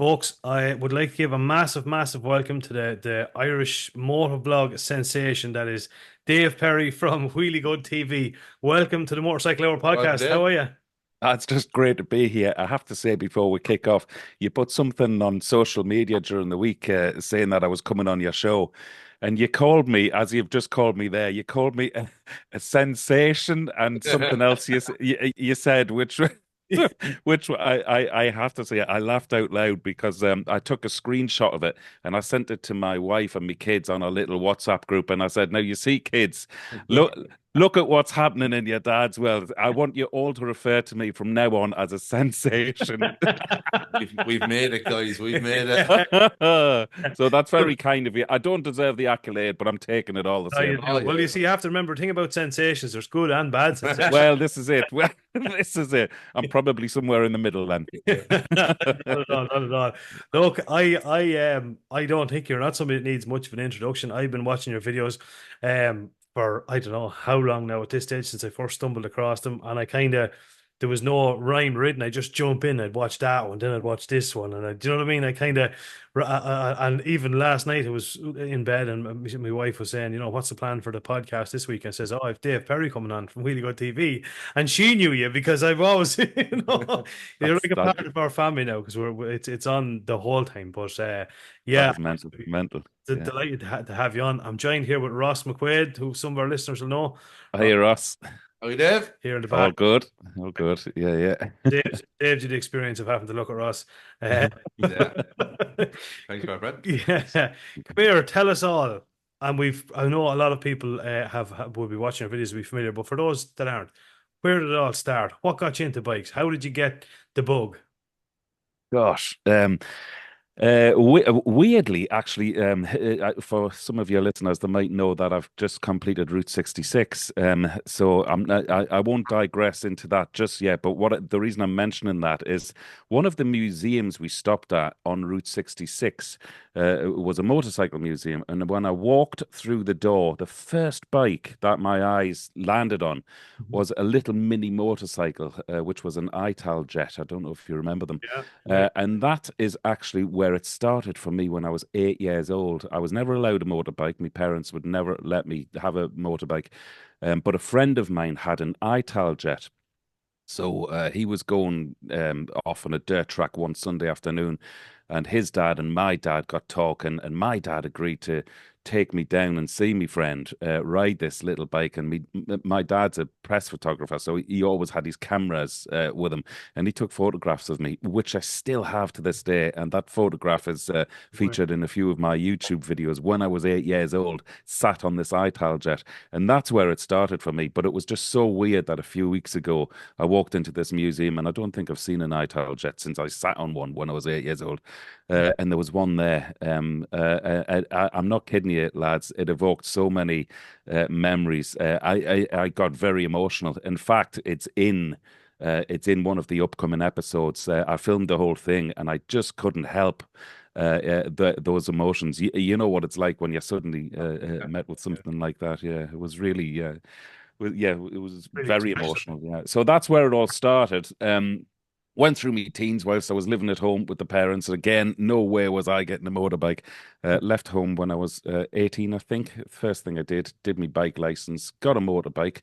Folks, I would like to give a massive, massive welcome to the Irish motovlog sensation that is Dave Perry from Wheelie Good TV. Welcome to the Motorcycle Hour Welcome, podcast. How Dave. are you? It's just great to be here. I have to say before we kick off, you put something on social media during the week saying that I was coming on your show. And you called me, as you've just called me there, you called me a sensation and something else you said, which which I have to say, I laughed out loud because I took a screenshot of it and I sent it to my wife and my kids on a little WhatsApp group. And I said, now you see, kids, look. Look at what's happening in your dad's world. I want you all to refer to me from now on as a sensation. We've made it, guys. We've made it. So that's very kind of you. I don't deserve the accolade, but I'm taking it all the How you same. do? Oh, Well, yeah. you see, you have to remember, the thing about sensations, there's good and bad sensations. Well, this is it. Well, this is it. I'm probably somewhere in the middle then. Not at all, not at all. Look, I don't think you're not somebody that needs much of an introduction. I've been watching your videos, for I don't know how long now at this stage since I first stumbled across them, and I kind of there was no rhyme written. I just jump in, I'd watch that one, then I'd watch this one, and do you know what I mean? I kind of, and even last night I was in bed, and my wife was saying, what's the plan for the podcast this week? I says, oh, I've Dave Perry coming on from Wheelie Good TV, and she knew you because I've always, you're That's like a that. part of our family now because it's on the whole time. But That yeah, is mental. Mental. Yeah. delighted to have you on. I'm joined here with Ross McQuaid, who some of our listeners will know. Hey, Ross. Are you, Dave? Here in the All back. good. All good. Yeah, yeah. Dave did the experience of having to look at Ross. Uh, Yeah. Thanks, my friend. yeah, come here, tell us all. And I know a lot of people will be watching our videos, will be familiar, but for those that aren't, where did it all start? What got you into bikes? How did you get the bug? Gosh. Weirdly, actually, for some of your listeners, they might know that I've just completed Route 66. So I won't digress into that just yet. But the reason I'm mentioning that is one of the museums we stopped at on Route 66 was a motorcycle museum. And when I walked through the door, the first bike that my eyes landed on was a little mini motorcycle, which was an Ital Jet. I don't know if you remember them. Yeah, yeah. And that is actually where it started for me when I was 8 years old. I was never allowed a motorbike. My parents would never let me have a motorbike. But a friend of mine had an Ital Jet. So he was going off on a dirt track one Sunday afternoon, and his dad and my dad got talking, and my dad agreed to take me down and see me friend ride this little bike. And my dad's a press photographer, so he always had his cameras with him, and he took photographs of me, which I still have to this day. And that photograph is featured in a few of my YouTube videos when I was 8 years old, sat on this Ital Jet, and that's where it started for me. But it was just so weird that a few weeks ago I walked into this museum, and I don't think I've seen an Ital Jet since I sat on one when I was 8 years old. And there was one there. I'm not kidding you, lads. It evoked so many memories. I got very emotional. In fact, it's in one of the upcoming episodes. I filmed the whole thing, and I just couldn't help those emotions. You know what it's like when you're suddenly met with something like that. Yeah, it was really. Yeah, it was Really very expressive. emotional. Yeah, so that's where it all started. Went through my teens whilst I was living at home with the parents. And again, no way was I getting a motorbike. Left home when I was 18, I think. First thing I did my bike license, got a motorbike,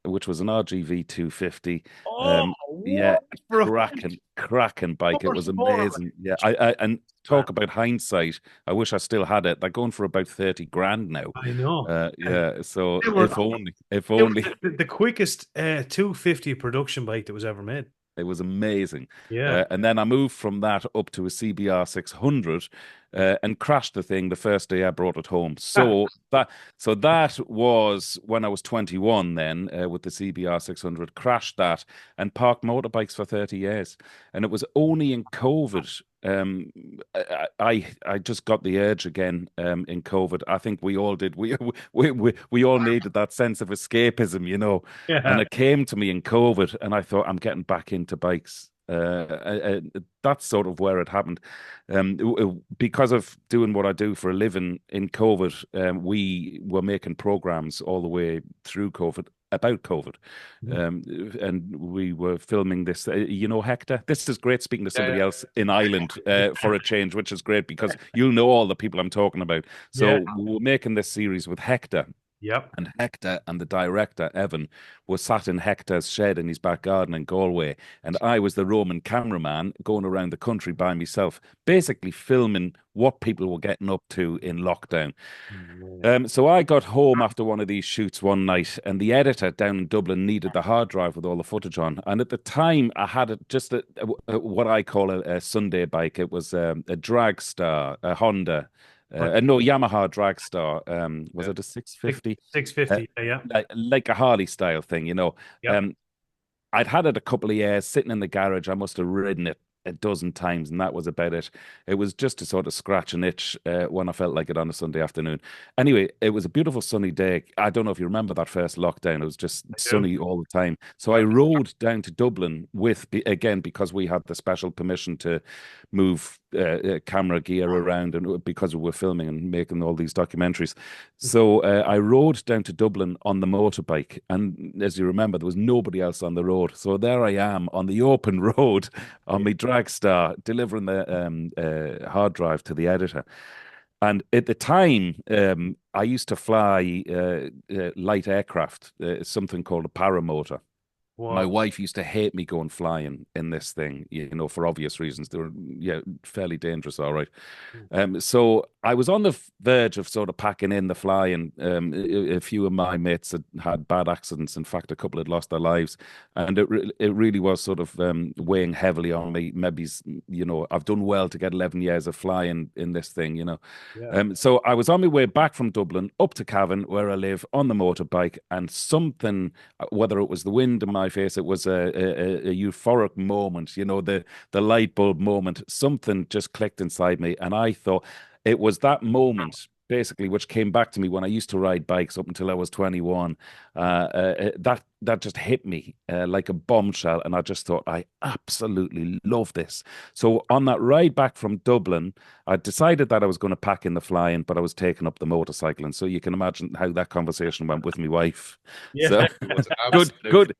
which was an RGV 250. Oh, Yeah, what for a cracking bike. It was horsepower! amazing. Yeah, and talk about hindsight. I wish I still had it. They're going for about 30 grand now. I know. And Yeah, so they were if only, if they were only. the quickest 250 production bike that was ever made. It was amazing. Yeah. And then I moved from that up to a CBR 600 and crashed the thing the first day I brought it home. So that was when I was 21 then with the CBR 600, crashed that and parked motorbikes for 30 years. And it was only in COVID. I just got the urge again in COVID. I think we all did. We all needed that sense of escapism, and Yeah. it came to me in COVID, and I thought I'm getting back into bikes. That's sort of where it happened. Because of doing what I do for a living in COVID, we were making programs all the way through COVID about COVID. And we were filming this. You know, Hector, this is great speaking to somebody else in Ireland for a change, which is great because you'll know all the people I'm talking about. Yeah. So we're making this series with Hector. Yep. And Hector and the director, Evan, was sat in Hector's shed in his back garden in Galway. And I was the Roman cameraman going around the country by myself, basically filming what people were getting up to in lockdown. So I got home after one of these shoots one night, and the editor down in Dublin needed the hard drive with all the footage on. And at the time, I had what I call a Sunday bike. It was a Dragstar, a Honda. No, Yamaha Dragstar. Was it a 650? 650. Yeah. Like a Harley style thing, you know. Yep. I'd had it a couple of years sitting in the garage. I must have ridden it a dozen times, and that was about it. It was just to sort of scratch an itch when I felt like it on a Sunday afternoon. Anyway, it was a beautiful sunny day. I don't know if you remember that first lockdown. It was just sunny all the time. So I rode down to Dublin again, because we had the special permission to move camera gear around, and because we were filming and making all these documentaries. So I rode down to Dublin on the motorbike, and as you remember, there was nobody else on the road. So there I am on the open road on my Dragstar, delivering the hard drive to the editor. And at the time, I used to fly light aircraft, something called a paramotor. My wife used to hate me going flying in this thing, you know, for obvious reasons. They were, fairly dangerous, all right. So I was on the verge of sort of packing in the flying. A few of my mates had bad accidents. In fact, a couple had lost their lives. And it really was sort of weighing heavily on me. Maybe, you know, I've done well to get 11 years of flying in this thing, you know. So I was on my way back from Dublin up to Cavan, where I live, on the motorbike, and something, whether it was the wind in my face, it was a euphoric moment, you know, the light bulb moment. Something just clicked inside me, and I thought it was that moment basically which came back to me when I used to ride bikes up until I was 21. That just hit me like a bombshell, and I just thought, I absolutely love this. So on that ride back from Dublin, I decided that I was going to pack in the flying, but I was taking up the motorcycling. So you can imagine how that conversation went with my wife. So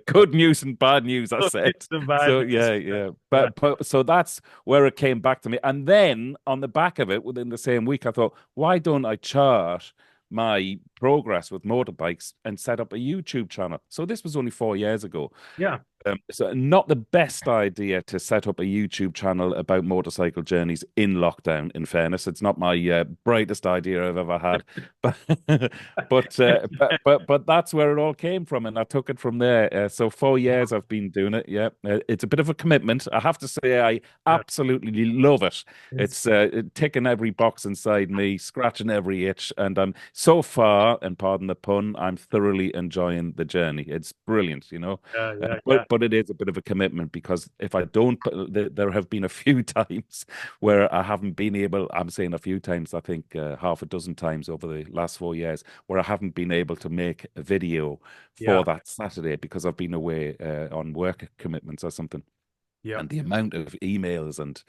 good news and bad news, I said. So yeah. But so that's where it came back to me. And then on the back of it, within the same week, I thought, why don't I chart my progress with motorbikes and set up a YouTube channel? So this was only 4 years ago. Yeah. So not the best idea to set up a YouTube channel about motorcycle journeys in lockdown. In fairness, it's not my brightest idea I've ever had, but that's where it all came from, and I took it from there. So 4 years I've been doing it. Yeah, it's a bit of a commitment. I have to say, I absolutely love it. It's ticking every box inside me, scratching every itch, and I'm so far, and pardon the pun, I'm thoroughly enjoying the journey. It's brilliant, you know. But it is a bit of a commitment, because if I don't, there have been a few times where I haven't been able, I'm saying a few times, I think half a dozen times over the last 4 years, where I haven't been able to make a video for that Saturday because I've been away on work commitments or something. And the amount of emails and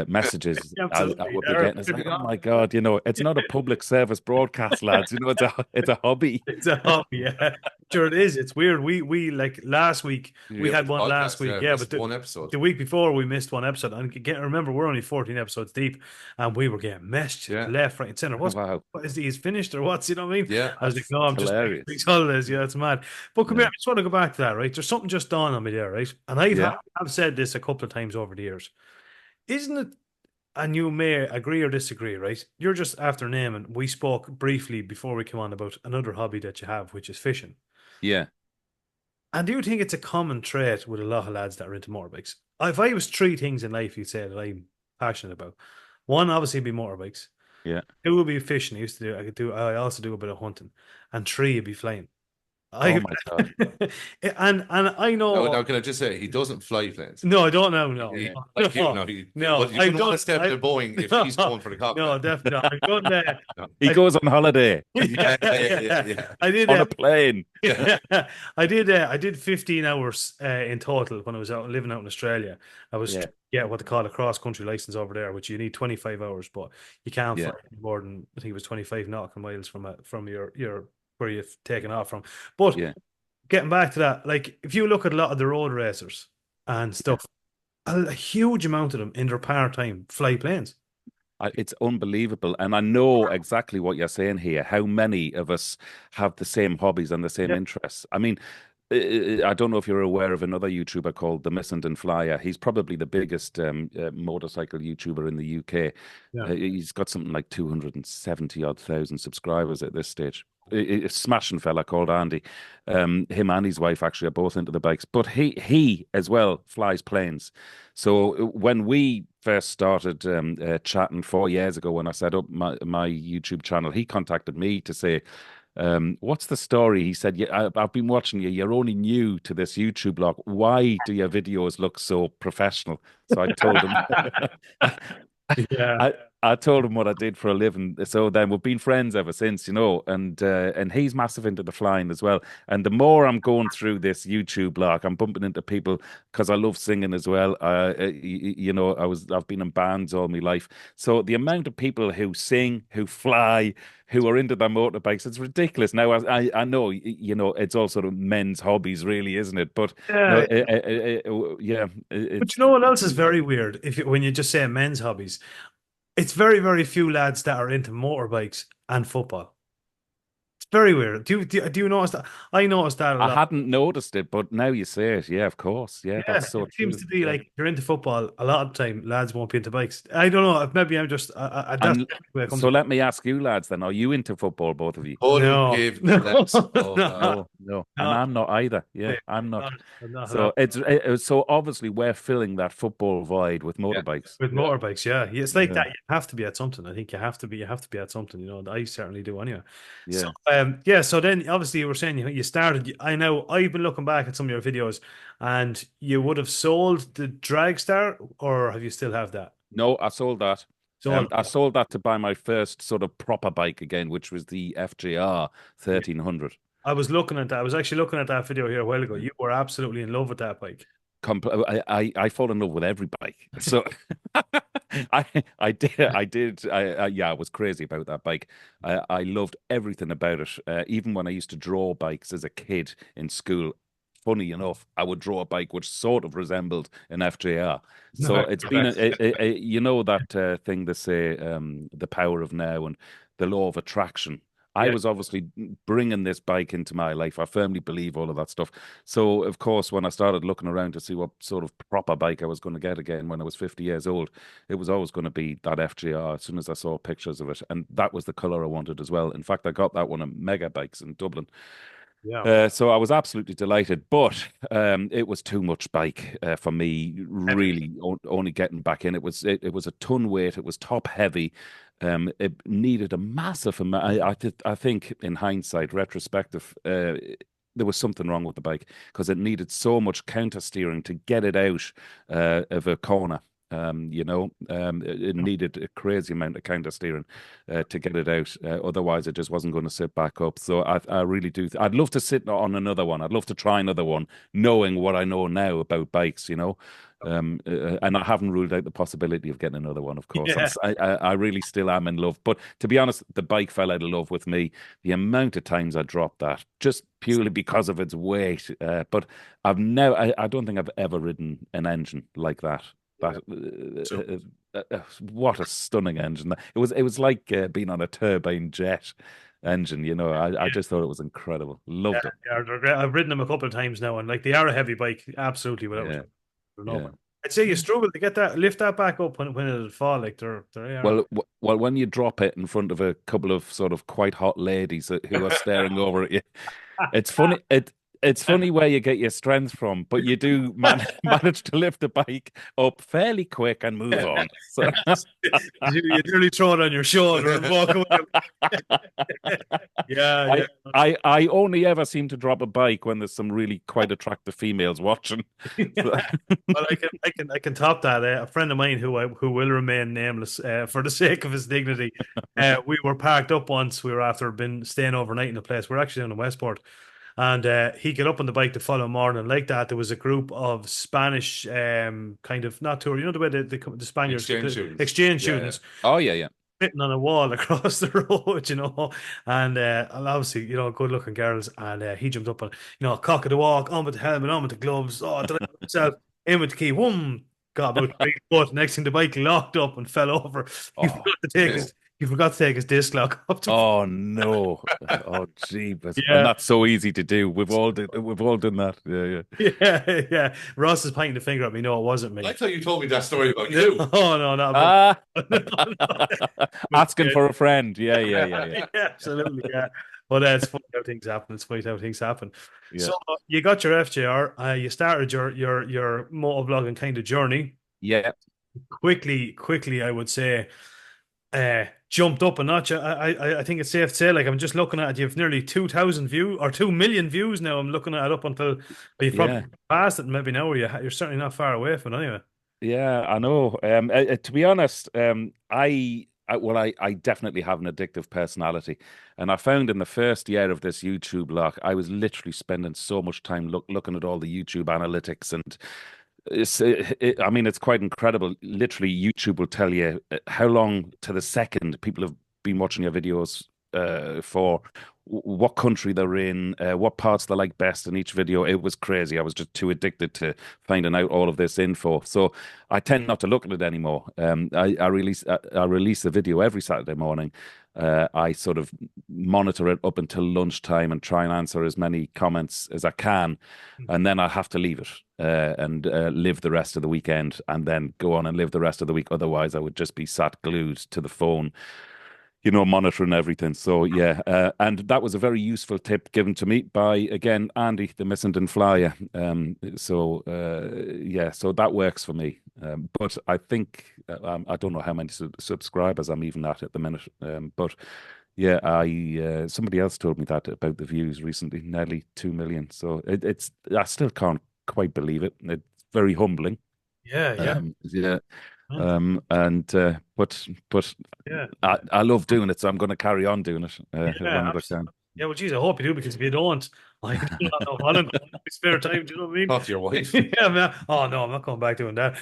messages I would be getting is like, oh my God, you know, it's not a public service broadcast, lads. You know, it's a hobby. It's a hobby, yeah. Sure, it is. It's weird. We like last week, we had one last week, but one episode. The week before we missed one episode. And remember, we're only 14 episodes deep, and we were getting messed left, right, and center. What is he's finished or what's, you know what I mean? Yeah. I was like, no, I'm hilarious. Just holidays. Yeah, it's mad. But come here, I just want to go back to that, right? There's something just dawned on me there, right? And I've said this a couple of times over the years. Isn't it? And you may agree or disagree, right? You're just after naming. We spoke briefly before we came on about another hobby that you have, which is fishing. Yeah. And do you think it's a common trait with a lot of lads that are into motorbikes? If I was three things in life you'd say that I'm passionate about, one obviously be motorbikes. Yeah. Two would be fishing. I also do a bit of hunting. And three would be flying. Oh my God. and I know. No, can I just say, he doesn't fly planes? No, I don't know. No, you don't step to Boeing if he's going for the cockpit. No, definitely not. I've done that. He goes on holiday. Yeah. I did on a plane. I did 15 hours in total when I was living out in Australia. I was what they call a cross country license over there, which you need 25 hours, but you can't fly more than, I think it was 25 nautical miles from your where you've taken off from. But getting back to that, like if you look at a lot of the road racers and Yeah. stuff, a huge amount of them in their part time fly planes. It's unbelievable. And I know exactly what you're saying here. How many of us have the same hobbies and the same Yeah, interests? I mean, I don't know if you're aware of another YouTuber called the Missenden Flyer. He's probably the biggest motorcycle YouTuber in the UK. yeah, He's got something like 270 odd thousand subscribers at this stage. A smashing fella called Andy. Him and his wife actually are both into the bikes, but he as well flies planes. So when we first started chatting 4 years ago, when I set up my YouTube channel, he contacted me to say, what's the story? He said, yeah, I've been watching you. You're only new to this YouTube blog. Why do your videos look so professional? So I told him, yeah. I, I told him what I did for a living. So then we've been friends ever since, and he's massive into the flying as well. And the more I'm going through this YouTube blog, I'm bumping into people because I love singing as well. I've been in bands all my life. So the amount of people who sing, who fly, who are into their motorbikes, it's ridiculous. Now I know it's all sort of men's hobbies, really, isn't it? But no, Yeah. yeah, But it's you know what else is very weird? When you just say men's hobbies, it's very, very few lads that are into motorbikes and football. It's very weird. Do you notice that? I noticed that a I lot. hadn't noticed it, but now you say it. Yeah, of course. Yeah, that's Yeah, so it seems true. to be Yeah. like if you're into football, a lot of the time lads won't be into bikes. I don't know. Maybe I'm just that's And the way it comes. so let me ask you, lads, then, are you into football, both of you? Couldn't No, give no, less of no, No, no. And no, I'm not either. Yeah, I'm not, not. not at all. So so obviously we're filling that football void with Yeah, motorbikes. With yeah, motorbikes, yeah. It's like Yeah, that. You have to be at something. I think you have to be at something, I certainly do anyway. So yeah. yeah, so then obviously you were saying you started, I know I've been looking back at some of your videos and you would have sold the Dragstar or have you still have that? No, I sold that. Sold. I sold that to buy my first sort of proper bike again, which was the FJR Yeah. 1300. I was looking at that. I was actually looking at that video here a while ago. You were absolutely in love with that bike. I fall in love with every bike. So I was crazy about that bike. I loved everything about it. Even when I used to draw bikes as a kid in school, funny enough, I would draw a bike which sort of resembled an FJR. So No, it's been that thing they say, the power of now and the law of attraction. I yeah, was obviously bringing this bike into my life. I firmly believe all of that stuff. So, of course, when I started looking around to see what sort of proper bike I was going to get again when I was 50 years old, it was always going to be that FGR as soon as I saw pictures of it. And that was the color I wanted as well. In fact, I got that one at Mega Bikes in Dublin. yeah. So I was absolutely delighted, but it was too much bike for me. Heavy. Really, only getting back in. It was a ton weight. It was top heavy. It needed a massive amount. I think in hindsight, retrospective, there was something wrong with the bike because it needed so much counter steering to get it out of a corner. It needed a crazy amount of counter steering to get it out. Otherwise, it just wasn't going to sit back up. So I really do. I'd love to sit on another one. I'd love to try another one, knowing what I know now about bikes. And I haven't ruled out the possibility of getting another one. Of course, Yeah. I really still am in love. But to be honest, the bike fell out of love with me. The amount of times I dropped that, just purely because of its weight. But I don't think I've ever ridden an engine like that. Yeah. That So what a stunning engine! It was like being on a turbine jet engine. I just thought it was incredible. yeah, Loved it. they're great. I've ridden them a couple of times now, and like they are a heavy bike, absolutely without a Yeah, doubt. No, yeah. but I'd say you struggle to get that lift that back up when it'll fall. Like they are. Well, when you drop it in front of a couple of sort of quite hot ladies who are staring over at you, it's funny. It's funny where you get your strength from, but you do manage to lift the bike up fairly quick and move on. So. You nearly throw it on your shoulder and walk away. Yeah, yeah. I only ever seem to drop a bike when there's some really quite attractive females watching. So, Well, I can top that. A friend of mine who will remain nameless for the sake of his dignity. We were parked up once. We were after been staying overnight in a place. We're actually down in Westport, and he got up on the bike the following morning. Like that, there was a group of Spanish kind of not tour. You know the way the Spaniards exchange students. exchange Yeah, yeah. students oh yeah, yeah. sitting on a wall across the road, and obviously, good looking girls. And he jumped up and, cock of the walk, on with the helmet, on with the gloves, did I himself, in with the key, whoom, got about 3 foot. Next thing the bike locked up and fell over. He Oh, forgot to take No. his disc lock up to. oh no. Oh gee, and Yeah, that's so easy to do. We've all done that. Yeah, yeah, yeah. Ross is pointing the finger at me. No, it wasn't I me. thought you told me that story about you. Oh no, not about yeah. no, no. Asking for a friend. Yeah, yeah, yeah, yeah. Yeah, absolutely, yeah. But it's funny how things happen. It's funny how things happen. Yeah. So you got your FJR. You started your motovlogging kind of journey. Yeah. Quickly, I would say, jumped up a notch. I think it's safe to say, like I'm just looking at it, you've nearly 2,000 views or 2 million views now. I'm looking at it up until you've probably Yeah. passed it maybe now, or you're certainly not far away from it anyway. Yeah, I know. To be honest, I definitely have an addictive personality, and I found in the first year of this YouTube lock, I was literally spending so much time looking at all the YouTube analytics, and I mean, it's quite incredible. Literally, YouTube will tell you how long to the second people have been watching your videos for, what country they're in, what parts they like best in each video. It was crazy. I was just too addicted to finding out all of this info. So I tend not to look at it anymore. I release a video every Saturday morning. I sort of monitor it up until lunchtime and try and answer as many comments as I can, and then I have to leave it and live the rest of the weekend, and then go on and live the rest of the week. Otherwise, I would just be sat glued to the phone, monitoring everything. So yeah, and that was a very useful tip given to me by, again, Andy, the Missenden Flyer. Yeah, so that works for me. But I think I don't know how many subscribers I'm even at the minute. But yeah, I somebody else told me that about the views recently, nearly 2 million. So I still can't quite believe it. It's very humbling. Yeah, yeah, Yeah. And but yeah, I love doing it, so I'm going to carry on doing it yeah, whenever I absolutely. can. Yeah, well, geez, I hope you do, because if you don't, I do not know what I'm going to do in my spare time. Do you know what I mean? Talk to your wife. Yeah, man. Oh no, I'm not going back doing that.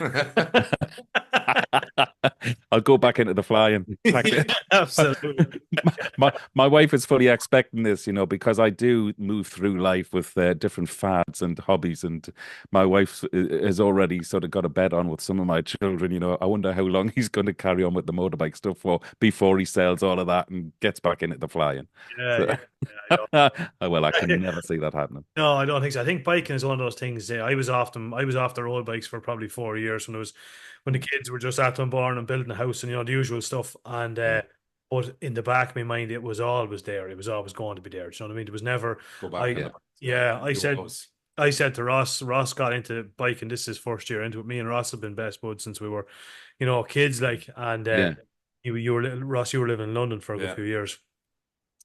I'll go back into the flying. Yeah, absolutely. My wife is fully expecting this, because I do move through life with different fads and hobbies, and my wife has already sort of got a bet on with some of my children. I wonder how long he's going to carry on with the motorbike stuff for before he sells all of that and gets back into the flying. Yeah, So, yeah, yeah. well, I I can don't. never see that happening. No, I don't think so. I think biking is one of those things. I was off the road bikes for probably 4 years when the kids were just at born and building a house, and the usual stuff. And Mm. but in the back of my mind, it was always there. It was always going to be there. Do you know what I mean? It was never. Go back on I Yeah, that. Yeah. I It said was. I said to Ross. Ross got into biking. This is his first year into it. Me and Ross have been best buds since we were, kids. Like, and yeah, Ross, you were living in London for a good Yeah. few years,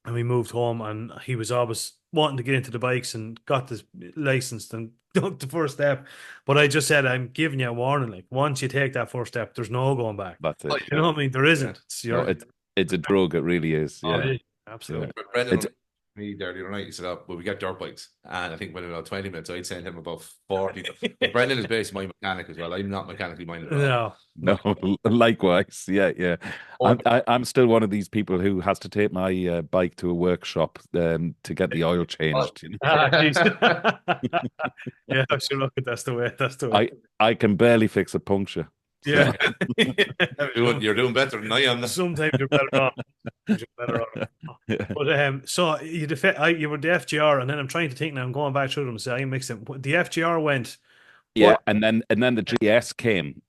and we moved home, and he was always wanting to get into the bikes and got this license and took the first step. But I just said, I'm giving you a warning. Like, once you take that first step, there's no going back. that's Oh, it. You yeah. know what I mean? There Yeah. isn't. It's No, your. it's a drug. It really is. Oh, Yeah, yeah. Absolutely. Brendan It's was me there the other night. He said, "Oh, well, we got dirt bikes." And I think within about 20 minutes, I'd send him about 40. But Brendan is basically my mechanic as well. I'm not mechanically minded at all. No, No, no. likewise. Yeah, yeah. Oh, I'm still one of these people who has to take my bike to a workshop to get the oil changed. Jeez. Yeah, sure. Look, that's the way. That's the way. I I can barely fix a puncture. Yeah. So you're doing better than I am. Sometimes you're better off. You're better off. But so you were the FGR, and then I'm trying to think now. I'm going back through them. So I mixed them. The FGR went. yeah, What? and then the GS came,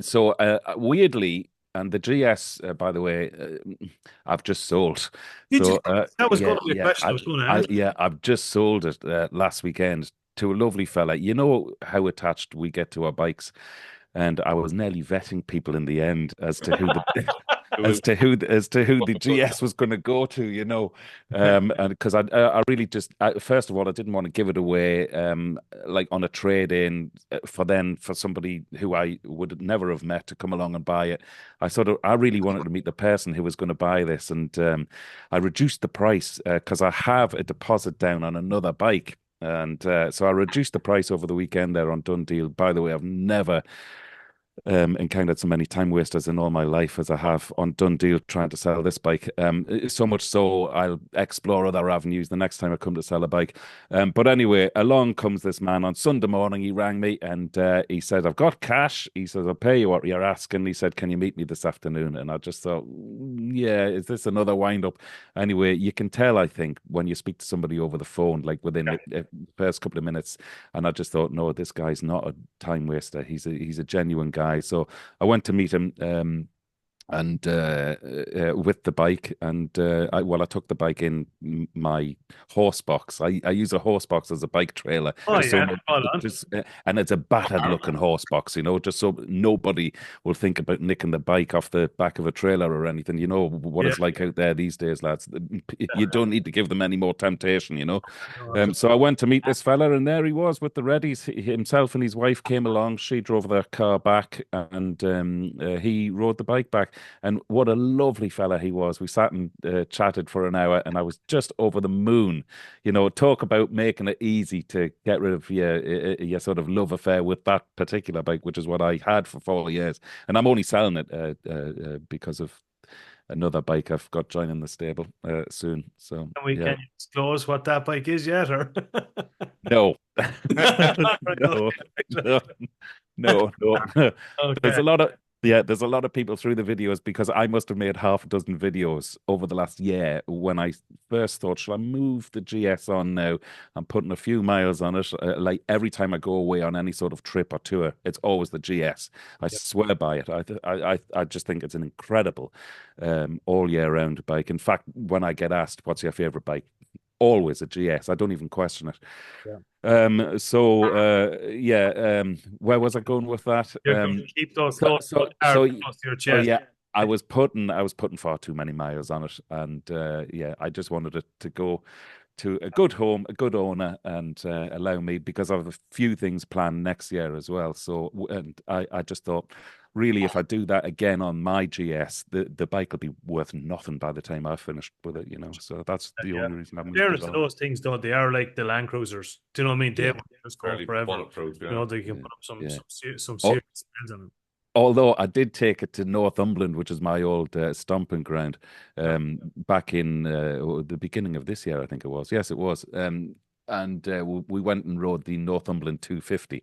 so weirdly, and the GS, by the way, I've just sold. Did you? So That was yeah, going to be a yeah, question I was going to ask. yeah, I've just sold it last weekend to a lovely fella. You know how attached we get to our bikes, and I was nearly vetting people in the end as to who the as to who the GS was going to go to, and because I really just first of all, I didn't want to give it away like on a trade in for somebody who I would never have met to come along and buy it. I really wanted to meet the person who was going to buy this, and I reduced the price because I have a deposit down on another bike. And so I reduced the price over the weekend there on Done Deal. By the way, I've never and kind of so many time wasters in all my life as I have on done deal trying to sell this bike. So much so I'll explore other avenues the next time I come to sell a bike. But anyway, along comes this man on Sunday morning. He rang me and he said, I've got cash. He says, I'll pay you what you're asking. He said, can you meet me this afternoon? And I just thought, yeah, is this another wind up? Anyway, you can tell, I think, when you speak to somebody over the phone, like within the first couple of minutes. And I just thought, no, this guy's not a time waster. He's a genuine guy. So I went to meet him. And with the bike, and I took the bike in my horse box. I use a horse box as a bike trailer, Oh just so yeah, hold on. and it's a battered looking horse box, just so nobody will think about nicking the bike off the back of a trailer or anything. You know what Yeah. it's like out there these days, lads. You don't need to give them any more temptation. No, So I went to meet this fella, and there he was with the readies. Himself and his wife came along. She drove their car back, and he rode the bike back. And what a lovely fella he was. We sat and chatted for an hour, and I was just over the moon. Talk about making it easy to get rid of your sort of love affair with that particular bike, which is what I had for 4 years. And I'm only selling it because of another bike I've got joining the stable soon. So Can you disclose what that bike is yet, or? no, no, no, no, no. There's Okay. a lot of there's a lot of people through the videos because I must have made half a dozen videos over the last year when I first thought, shall I move the GS on now? I'm putting a few miles on it. Like every time I go away on any sort of trip or tour, it's always the GS. I Yep. swear by it. I just think it's an incredible all year round bike. In fact, when I get asked, what's your favorite bike? Always a GS. I don't even question it. Yeah. Where was I going with that? You're going to keep those So, close so, close so, to your so chest. yeah, I was putting far too many miles on it, and I just wanted it to go to a good home, a good owner, and allow me because I have a few things planned next year as well. So, and I just thought, really, if I do that again on my GS, the bike will be worth nothing by the time I've finished with it. So that's the Yeah. only reason I'm moved Fairness it to on. those things, though, they are like the Land Cruisers. Do you know what I mean? They Yeah, will just go Fairly forever. bulletproof, yeah. They can yeah, put up yeah. some Oh, serious miles on them. although I did take it to Northumberland, which is my old stomping ground, Yeah. back in the beginning of this year, I think it was. Yes, it was. And we went and rode the Northumberland 250,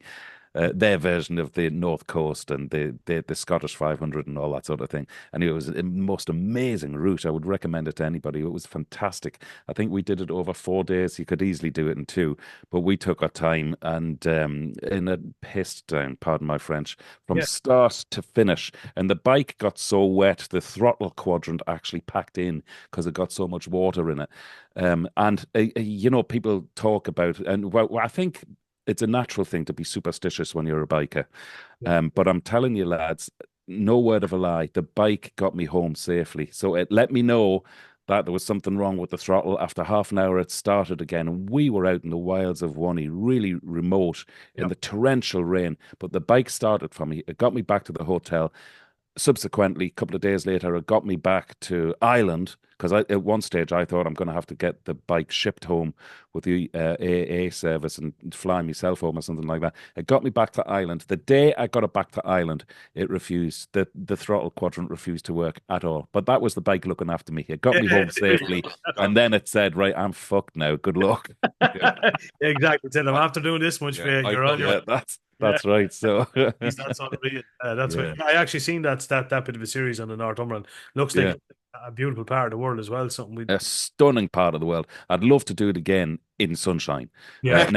their version of the North Coast and the Scottish 500 and all that sort of thing. And it was a most amazing route. I would recommend it to anybody. It was fantastic. I think we did it over 4 days. You could easily do it in two, but we took our time and in a pissed down, pardon my French, from Yeah. start to finish. And the bike got so wet, the throttle quadrant actually packed in because it got so much water in it. And people talk about, and well, I think it's a natural thing to be superstitious when you're a biker. Yeah. But I'm telling you, lads, no word of a lie, the bike got me home safely. So it let me know that there was something wrong with the throttle. After half an hour, it started again. And we were out in the wilds of Wonny, really remote in Yeah. the torrential rain. But the bike started for me. It got me back to the hotel. Subsequently, a couple of days later, it got me back to Ireland because at one stage I thought I'm going to have to get the bike shipped home with the AA service and fly myself home or something like that. It got me back to Ireland. The day I got it back to Ireland, it refused. The throttle quadrant refused to work at all. But that was the bike looking after me. It got me home safely, and then it said, "Right, I'm fucked now. Good luck." Yeah. Exactly. Tell them after doing this much for Yeah, you, you're on your way. Yeah, that's Yeah. that's right. So That's unreal. That's yeah, what I actually seen that bit of a series on the Northumberland. Looks like yeah. a beautiful part of the world as well. Something we A stunning part of the world. I'd love to do it again in sunshine. yeah.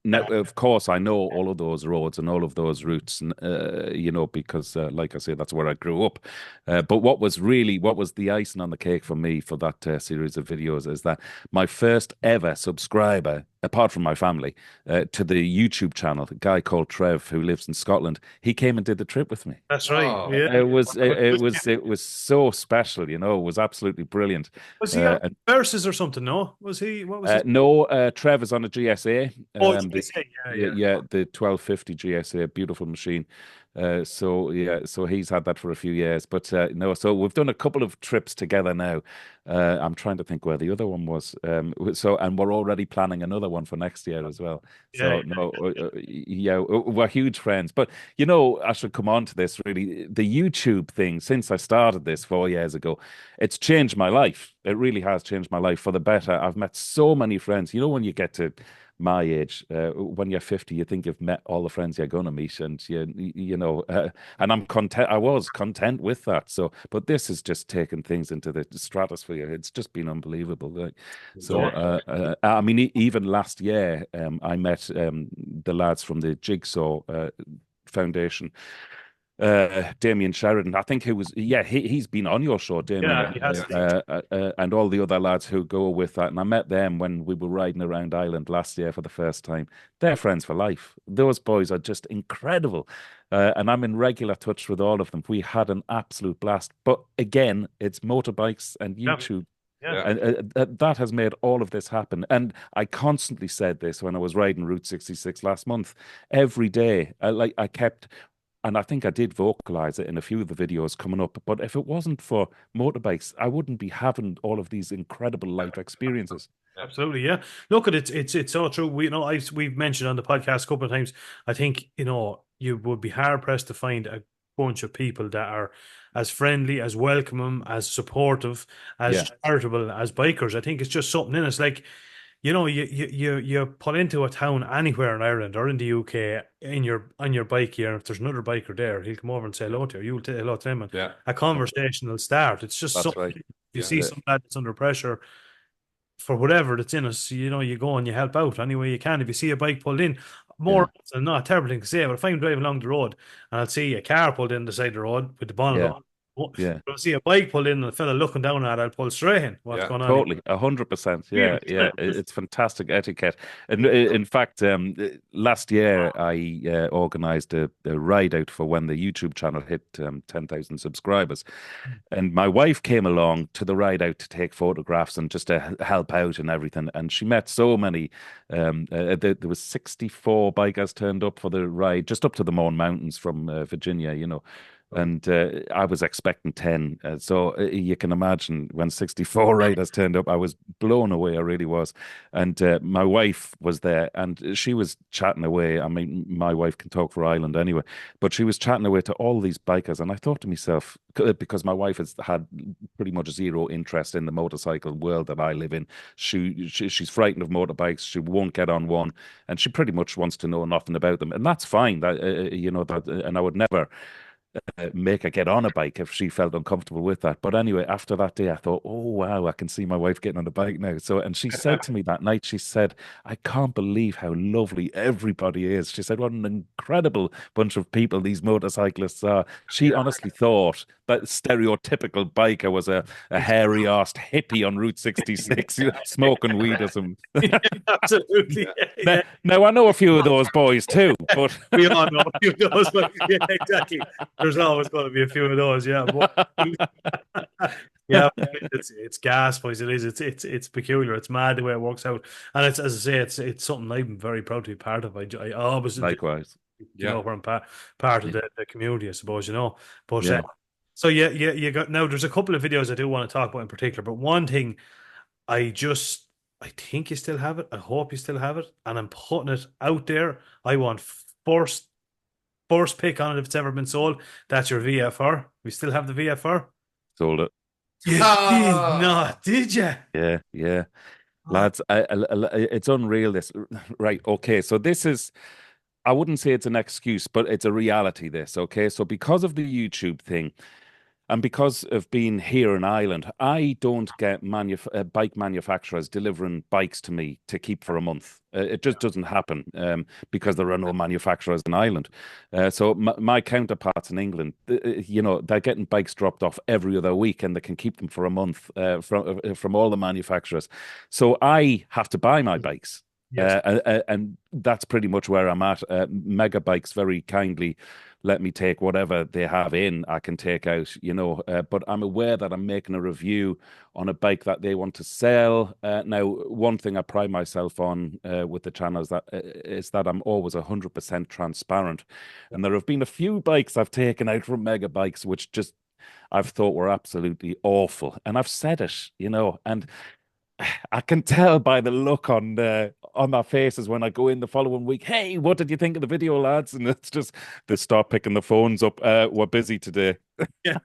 Now, of course, I know all of those roads and all of those routes, because, like I say, that's where I grew up. But what was the icing on the cake for me for that series of videos is that my first ever subscriber, apart from my family, to the YouTube channel, a guy called Trev who lives in Scotland, he came and did the trip with me. That's right. Oh, Yeah. It was so special, it was absolutely brilliant. Was he on And verses or something? No, was he? What was his? no, Trev is on a GSA. Oh, GSA. Yeah, Yeah, yeah. yeah, the 1250 GSA, beautiful machine. So yeah, so he's had that for a few years. But no, so we've done a couple of trips together now. I'm trying to think where the other one was. So and we're already planning another one for next year as well. Yeah, So no, yeah, we're huge friends. But you know, I should come on to this really. The YouTube thing, since I started this 4 years ago, it's changed my life. It really has changed my life for the better. I've met so many friends. You know, when you get to my age, when you're 50, you think you've met all the friends you're going to meet, and you know, and I'm content. I was content with that. So, but this has just taken things into the stratosphere. It's just been unbelievable. Like, so, yeah, I mean, even last year, I met the lads from the Jigsaw Foundation, Damien Sheridan. I think he's been on your show, Damien, yeah. He has. and all the other lads who go with that. And I met them when we were riding around Ireland last year for the first time. They're friends for life. Those boys are just incredible. And I'm in regular touch with all of them. We had an absolute blast. But again, it's motorbikes and Yeah, YouTube. yeah. And that has made all of this happen. And I constantly said this when I was riding Route 66 last month. Every day, I kept, and I think I did vocalize it in a few of the videos coming up. But if it wasn't for motorbikes, I wouldn't be having all of these incredible life experiences. Absolutely, yeah. Look at it, it's so true. We've mentioned on the podcast a couple of times. I think you would be hard pressed to find a bunch of people that are as friendly, as welcoming, as supportive, Yeah, as charitable as bikers. I think it's just something in us. Like you pull into a town anywhere in Ireland or in the UK in your on your bike here. If there's another biker there, he'll come over and say hello to you. You'll say hello to him, and Yeah, a conversation will start. It's just that's something. right. If you yeah, see some lad that's under pressure for whatever that's in us, you go and you help out any way you can. If you see a bike pulled in, more Yeah, often than not, terrible thing to say, but if I'm driving along the road and I'll see a car pulled in the side of the road with the bonnet yeah, on, but yeah. I'll see a bike pulled in and a fella looking down at it, I'll pull straight in. What's yeah. going on here? Totally, 100%. Weird, Yeah, isn't yeah. it? Just, It's fantastic etiquette. And in fact, last year I organized a ride out for when the YouTube channel hit 10,000 subscribers. And my wife came along to the ride out to take photographs and just to help out and everything. And she met so many. There was 64 bikers turned up for the ride, just up to the Mourne Mountains from Virginia, you know. And I was expecting 10. So you can imagine when 64 riders turned up, I was blown away. I really was. And my wife was there and she was chatting away. I mean, my wife can talk for Ireland anyway, but she was chatting away to all these bikers. And I thought to myself, because my wife has had pretty much zero interest in the motorcycle world that I live in, she's frightened of motorbikes. She won't get on one. And she pretty much wants to know nothing about them. And that's fine. And I would never make her get on a bike if she felt uncomfortable with that. But anyway, after that day, I thought, oh, wow, I can see my wife getting on the bike now. So, and she said to me that night, she said, I can't believe how lovely everybody is. She said, what an incredible bunch of people these motorcyclists are. She honestly thought that stereotypical biker was a hairy-arsed hippie on Route 66, smoking weed or something. yeah, absolutely. Now, Yeah, now, I know a few of those boys too, but we all know a few of those. But yeah, exactly. There's always going to be a few of those. Yeah. Yeah, it's gas, boys. It is. It's peculiar. It's mad the way it works out, and it's as I say, it's something I'm very proud to be part of. I always enjoy, likewise. Yeah. where I'm part of the community, I suppose, But Yeah. so yeah, you got now. There's a couple of videos I do want to talk about in particular, but one thing I think you still have it. I hope you still have it, and I'm putting it out there. I want first pick on it if it's ever been sold. That's your VFR. We still have the VFR. Sold it. You did Ah! not, did you? Yeah, yeah. Oh, Lads, it's unreal this. Right, okay. So this is, I wouldn't say it's an excuse, but it's a reality, this, okay? So because of the YouTube thing, and because of being here in Ireland, I don't get bike manufacturers delivering bikes to me to keep for a month. It just doesn't happen because there are no manufacturers in Ireland. So my counterparts in England, they're getting bikes dropped off every other week, and they can keep them for a month from all the manufacturers. So I have to buy my bikes. yes. And that's pretty much where I'm at. Mega Bikes very kindly let me take whatever they have in, I can take out, but I'm aware that I'm making a review on a bike that they want to sell. Now, one thing I pride myself on with the channel is that I'm always 100% transparent. And there have been a few bikes I've taken out from Mega Bikes which just I've thought were absolutely awful. And I've said it, and I can tell by the look on their faces when I go in the following week. Hey, what did you think of the video, lads? And it's just they start picking the phones up. We're busy today. Yeah,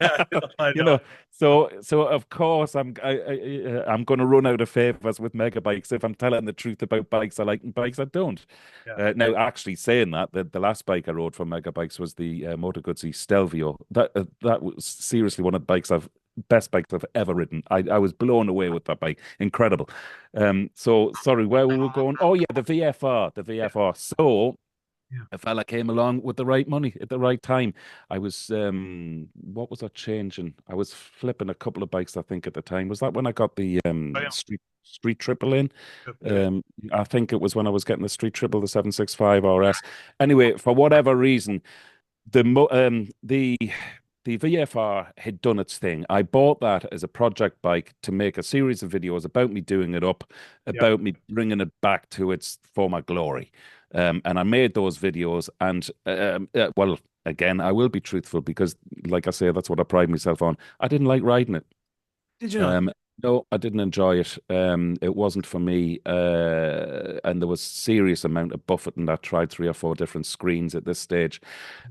I You know. know, so of course I'm going to run out of favors with mega bikes if I'm telling the truth about bikes I like and bikes I don't. Yeah. Now, actually saying that, the last bike I rode from Mega Bikes was the Moto Guzzi Stelvio. That was seriously one of the best bikes I've ever ridden. I was blown away with that bike. Incredible. So sorry, where were we going? Oh yeah, the VFR, the Yeah. VFR. So Yeah. a fella came along with the right money at the right time. I was what was I changing? I was flipping a couple of bikes, I think, at the time. Was that when I got the Oh, yeah. street triple in? Yeah. I think it was when I was getting the street triple, the 765 RS. Anyway, for whatever reason, the VFR had done its thing. I bought that as a project bike to make a series of videos about me doing it up, Yeah. about me bringing it back to its former glory. And I made those videos. And well, again, I will be truthful because, like I say, that's what I pride myself on. I didn't like riding it. Did you not? Um, no, I didn't enjoy it. It wasn't for me. And there was serious amount of buffeting. I tried 3 or 4 different screens at this stage.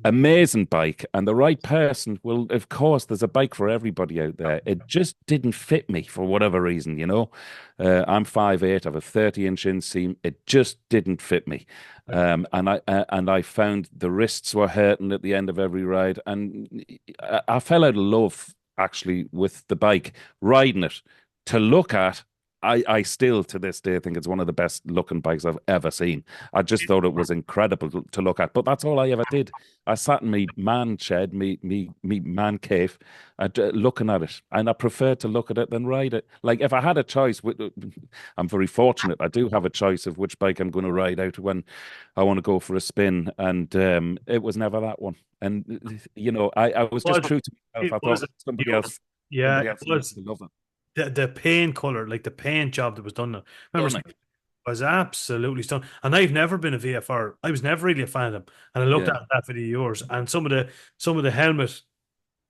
Amazing bike, and the right person will, of course, there's a bike for everybody out there. It just didn't fit me for whatever reason. I'm 5'8", I have a 30-inch inseam. It just didn't fit me. And I found the wrists were hurting at the end of every ride, and I fell out of love actually with the bike, riding it to look at. I still to this day think it's one of the best looking bikes I've ever seen. I just thought it was incredible to look at. But that's all I ever did. I sat in me man shed, me man cave, looking at it, and I preferred to look at it than ride it. Like if I had a choice, I'm very fortunate. I do have a choice of which bike I'm going to ride out when I want to go for a spin, and it was never that one. And I was just Was true to myself. it I was thought it your, yeah, somebody it else needs was to love it. the paint color, like the paint job that was done. Remember, Stunning. was absolutely stunning. And I've never been a VFR. I was never really a fan of them. And I looked Yeah, at that video of yours and some of the helmet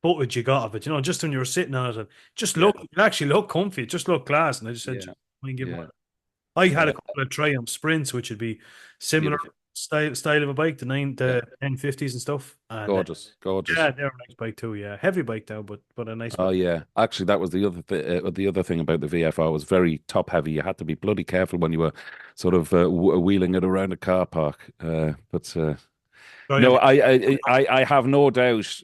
footage you got of it, just when you were sitting on it and yeah, it actually looked comfy. It just looked class. And I just said, yeah, I can give yeah. one. I had Uh, a couple of Triumph Sprints, which would be similar Beautiful. style of a bike, Yeah, the 1050s and stuff. And gorgeous, gorgeous. yeah, they're a nice bike too. Yeah, heavy bike though, but a nice Oh one. yeah, actually, that was the other thing about the VFR was very top heavy. You had to be bloody careful when you were sort of wheeling it around a car park. But no, Triumph. I have no doubt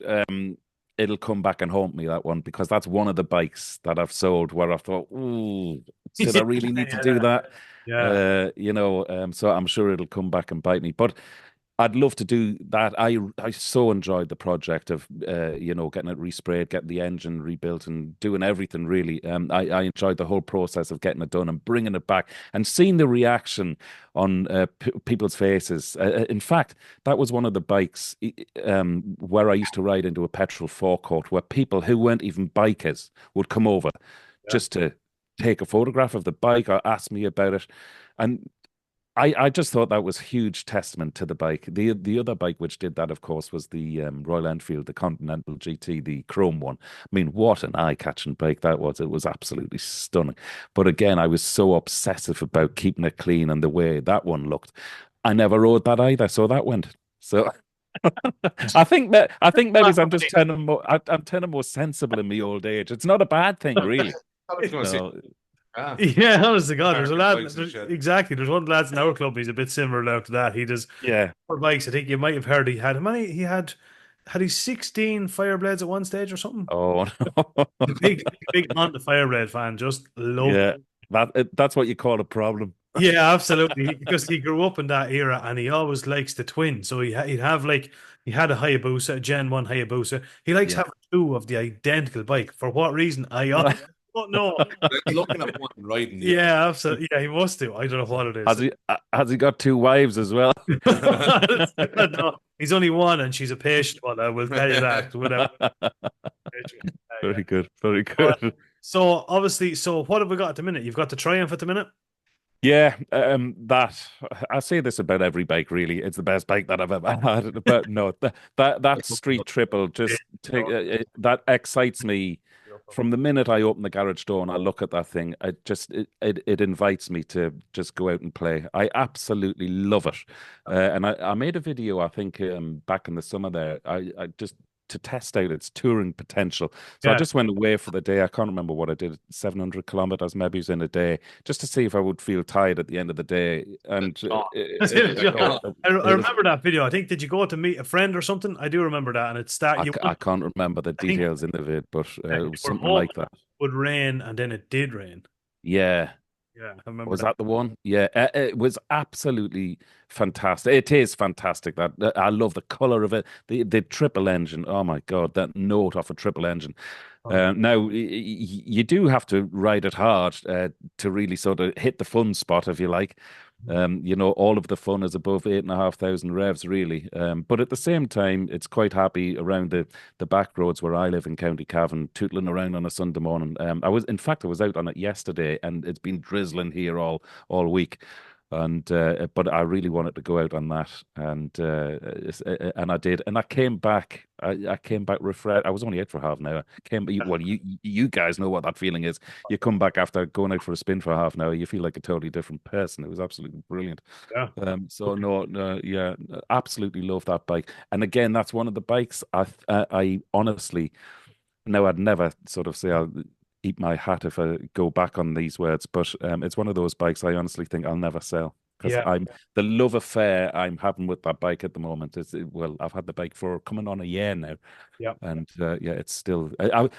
it'll come back and haunt me, that one, because that's one of the bikes that I've sold where I thought, ooh, did I really need to do Yeah, that? yeah. So I'm sure it'll come back and bite me. But I'd love to do that. I so enjoyed the project of getting it resprayed, getting the engine rebuilt, and doing everything really. I enjoyed the whole process of getting it done and bringing it back and seeing the reaction on people's faces. In fact, that was one of the bikes where I used to ride into a petrol forecourt where people who weren't even bikers would come over Yeah. just to take a photograph of the bike or ask me about it. And I just thought that was huge testament to the bike. The other bike which did that, of course, was the Royal Enfield, the Continental GT, the chrome one. I mean, what an eye-catching bike that was. It was absolutely stunning. But again, I was so obsessive about keeping it clean and the way that one looked. I never rode that either, so that went. So I think maybe I'm just turning more I'm turning more sensible in my old age. It's not a bad thing, really. I was going to say, No, ah, Yeah, honest to God, there's a parking lad. bikes and shit. Exactly, there's one of the lads in our club. He's a bit similar to that. He does yeah. for bikes. I think you might have heard he had how many? Had he 16 Fireblades at one stage or something? Oh A no. big Honda Fireblade fan, just loved. Yeah, that's what you call a problem. Yeah, absolutely. Because he grew up in that era, and he always likes the twin. So he'd have like he had a Hayabusa, a Gen 1 Hayabusa. He likes Yeah. having two of the identical bike. For what reason? I honestly Oh no. Like looking at one and riding the Yeah, absolutely. Yeah, he must do. I don't know what it is. Has he got two wives as well? No, he's only one, and she's a patient one. I will tell you that. Without, yeah. Very good. Very But, good. so obviously, so what have we got at the minute? You've got the Triumph at the minute. Yeah, that I say this about every bike. Really, it's the best bike that I've ever had. But no, that street triple just that excites me from the minute I open the garage door and I look at that thing. It invites me to just go out and play. I absolutely love it. And I made a video, I think, back in the summer there. I just to test out its touring potential. So I Yeah. just went away for the day. I can't remember what I did, 700 kilometers maybe it was in a day, just to see if I would feel tired at the end of the day. And I remember that video. I think, did you go to meet a friend or something? I do remember that. And it started. I can't remember the details in the vid, but it was something like that. It would rain, and then it did rain. Yeah. Yeah, I remember Was that the one? Yeah, it was absolutely fantastic. It is fantastic. That I love the color of it. The triple engine. Oh my God, that note off a triple engine. Now you do have to ride it hard to really sort of hit the fun spot, if you like. All of the fun is above 8,500 revs, really. But at the same time, it's quite happy around the back roads where I live in County Cavan, tootling around on a Sunday morning. In fact, I was out on it yesterday, and it's been drizzling here all week. And but I really wanted to go out on that, and I did, and I came back. I came back refreshed. I was only out for half an hour. You guys know what that feeling is. You come back after going out for a spin for half an hour, you feel like a totally different person. It was absolutely brilliant. Yeah. So no, yeah, absolutely love that bike. And again, that's one of the bikes I honestly, no, I'd never sort of say I'll eat my hat if I go back on these words, but it's one of those bikes I honestly think I'll never sell because Yeah. the love affair I'm having with that bike at the moment is, well, I've had the bike for coming on a year now. Yeah. And yeah, it's still. I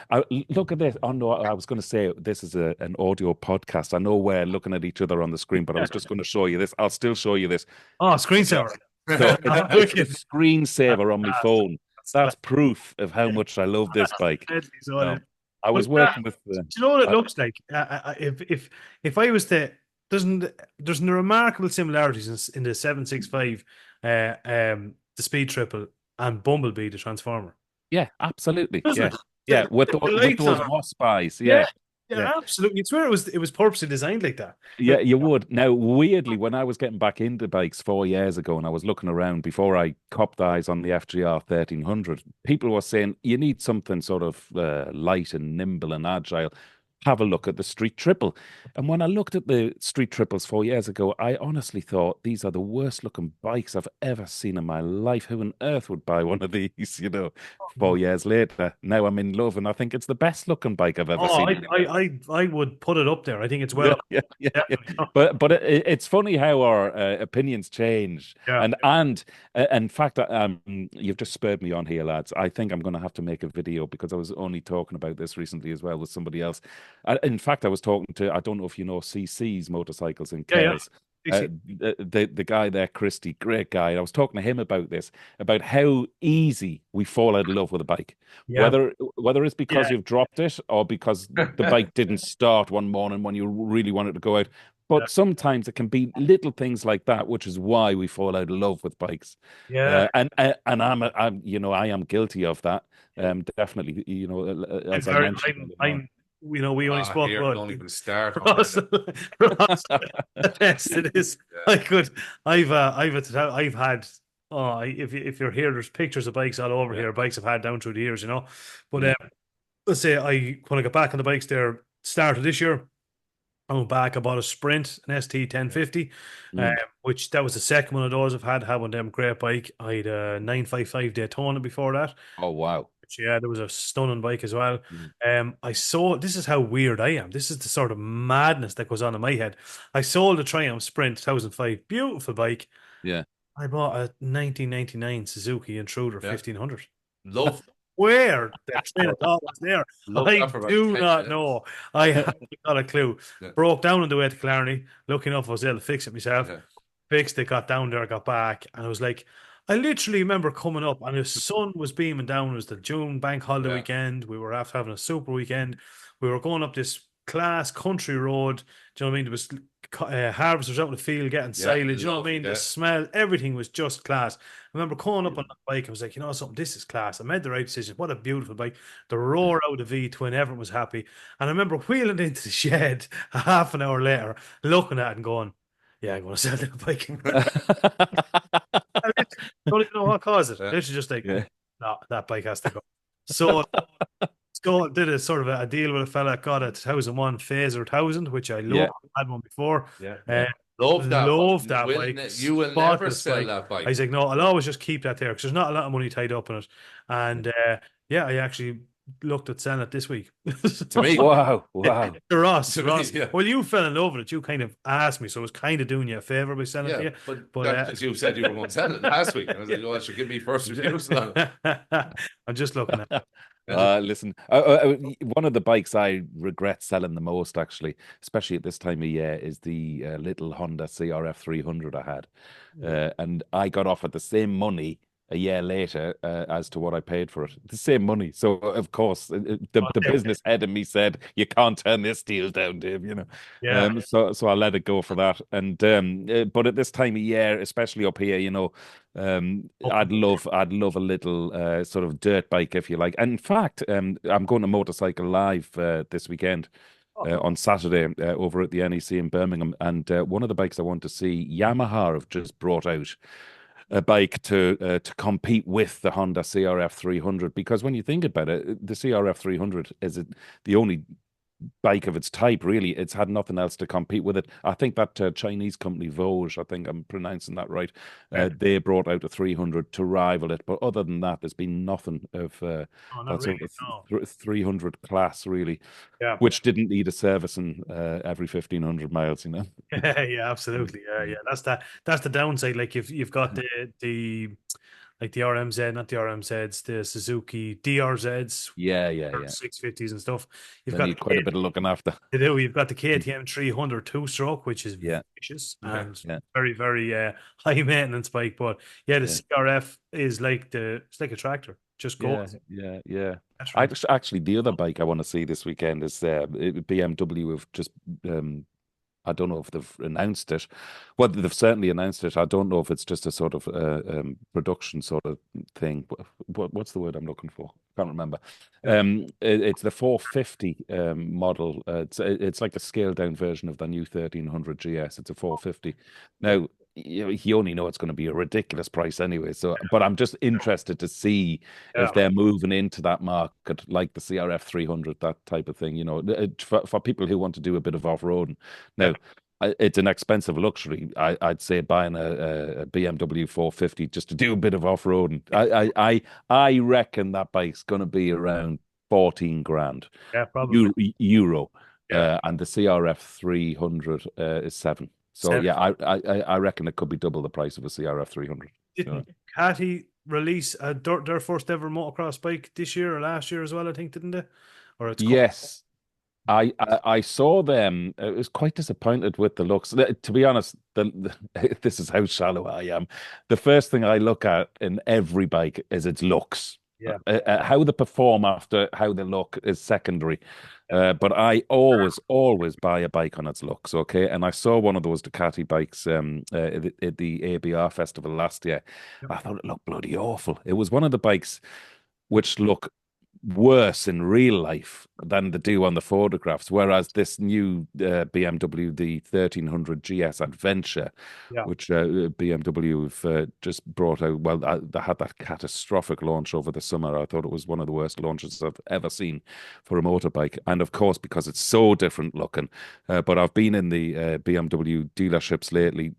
look at this. Oh no, I was going to say this is an audio podcast. I know we're looking at each other on the screen, but I was just going to show you this. I'll still show you this. Oh, screensaver. So it's a screensaver on my phone. That's proof of how much I love this bike. No. I was working with. Do you know what it looks like? If I was to, there's remarkable similarities in the 765, the Speed Triple, and Bumblebee, the Transformer. Yeah, absolutely. Yeah, with those wasp eyes. Yeah. Yeah, absolutely. It's where it was purposely designed like that. Yeah, you would. Now, weirdly, when I was getting back into bikes 4 years ago and I was looking around before I copped eyes on the FGR 1300, people were saying you need something sort of light and nimble and agile. Have a look at the Street Triple. And when I looked at the Street Triples 4 years ago, I honestly thought these are the worst looking bikes I've ever seen in my life. Who on earth would buy one of these, 4 years later? Now I'm in love and I think it's the best looking bike I've ever seen. I would put it up there. I think it's well. Yeah. But it's funny how our opinions change. Yeah. And in fact, you've just spurred me on here, lads. I think I'm going to have to make a video because I was only talking about this recently as well with somebody else. In fact, I was talking to, I don't know if you know CC's Motorcycles in Kells. The guy there, Christy, great guy. I was talking to him about this, about how easy we fall out of love with a bike. Yeah. Whether it's because you've dropped it or because the bike didn't start one morning when you really wanted to go out. But sometimes it can be little things like that, which is why we fall out of love with bikes. Yeah. And I am guilty of that. Definitely, as I mentioned. We only spoke about. Don't even start. Ross attested this. Yeah. I've had. Oh, if you're here, there's pictures of bikes all over here. Bikes I've had down through the years, But let's say when I got back on the bikes there, start of this year, I went back. I bought a Sprint, an ST 1050, which that was the second one of those I've had. Had one of them, great bike. I had a 955 Daytona before that. Oh wow. Yeah, there was a stunning bike as well. I sold. This is how weird I am. This is the sort of madness that goes on in my head. I sold a Triumph Sprint 2005, beautiful bike. Yeah, I bought a 1999 Suzuki Intruder 1500. Love where that train of thought was there. I do not know. I have not a clue. Broke down on the way to Clarny. Lucky enough, I was able to fix it myself. Fixed it, got down there, got back, and I was like, I literally remember coming up and the sun was beaming down. It was the June bank holiday Yeah, weekend. We were after having a super weekend. We were going up this class country road. Do you know what I mean? There was harvesters out in the field getting yeah, silage. You know what I lovely. mean? The Yeah, smell, everything was just class. I remember calling up on mm, that bike. I was like, you know something, this is class. I made the right decision. What a beautiful bike. The yeah. roar out of the V twin, everyone was happy. And I remember wheeling into the shed a half an hour later, looking at it and going, yeah, I'm going to sell that bike. I literally don't even know what caused it. Yeah, Literally just like, Yeah. no, that bike has to go. So, did a sort of a deal with a fella, got a 1001 Phaser 1000, which I Yeah. love. I had one before. yeah. Uh, Love that bike. love that bike. You will Bought never this sell bike. that I bike. was like, no, I'll No. always just keep that there because there's not a lot of money tied up in it. Yeah. And yeah, I actually looked at selling it this week. To me, Wow. Wow. To Ross, to me, yeah. Well, you fell in love with it. You kind of asked me, so I was kind of doing you a favor by selling it to Yeah, you. but But that's because you said you were going to sell it last week. I was like, oh, should give me first refusal on it. I'm just looking at Listen, one of the bikes I regret selling the most, actually, especially at this time of year, is the little Honda CRF 300 I had. And I got offered the same money a year later as to what I paid for it. The same money. So, of course, the business head in me said, you can't turn this deal down, Dave, you know. yeah. So I let it go for that. And but at this time of year, especially up here, you know, I'd love a little sort of dirt bike, if you like. And in fact, I'm going to Motorcycle Live this weekend on Saturday over at the NEC in Birmingham. And one of the bikes I want to see, Yamaha have just brought out a bike to compete with the Honda CRF 300. Because when you think about it, the CRF 300 is the only bike of its type, really. It's had nothing else to compete with it. I think that Chinese company Vosge, I think I'm pronouncing that right, Yeah. they brought out a 300 to rival it. But other than that, there's been nothing of Oh, not that really. sort of No. 300 class, really, Yeah. which didn't need a servicing every 1,500 miles, you know. Yeah, absolutely. Yeah, yeah. That's the downside. Like you've got the like the RMZ, not the RMZs, the Suzuki DRZs, Yeah, yeah, yeah. 650s and stuff. You've They got need quite a bit of looking after. they do. You've got the KTM 300 two-stroke, which is Yeah, vicious Yeah. and yeah, very, very high maintenance bike. But yeah, the yeah. CRF is like it's like a tractor. Just Yeah, goes. yeah, yeah. That's I right. actually, the other bike I want to see this weekend is BMW have just I don't know if they've announced it. Well, they've certainly announced it. I don't know if it's just a sort of production sort of thing. What's the word I'm looking for? Can't remember. It's the 450 model. It's like a scaled down version of the new 1300 GS. It's a 450. Now, you only know it's going to be a ridiculous price anyway. So, but I'm just interested to see Yeah, if they're moving into that market, like the CRF 300, that type of thing. You know, for people who want to do a bit of off roading. yeah, Now, it's an expensive luxury. I'd say buying a BMW 450 just to do a bit of off-roading. I reckon that bike's going to be around 14 grand yeah, probably. euro, Yeah. and the CRF 300 is 7. So Seven. yeah, I reckon it could be double the price of a CRF 300. So, Didn't Catty release their first ever motocross bike this year or last year as well? I think, didn't they? Or it's coming. yes, I saw them. I was quite disappointed with the looks. To be honest, this is how shallow I am. The first thing I look at in every bike is its looks. Yeah. How they perform after how they look is secondary. Yeah. But I always buy a bike on its looks, okay? And I saw one of those Ducati bikes at the ABR festival last year. I thought it looked bloody awful. It was one of the bikes which look worse in real life than they do on the photographs. Whereas this new BMW, the 1300 GS Adventure, Yeah. which BMW have just brought out, well, they had that catastrophic launch over the summer. I thought it was one of the worst launches I've ever seen for a motorbike. And of course, because it's so different looking. But I've been in the BMW dealerships lately,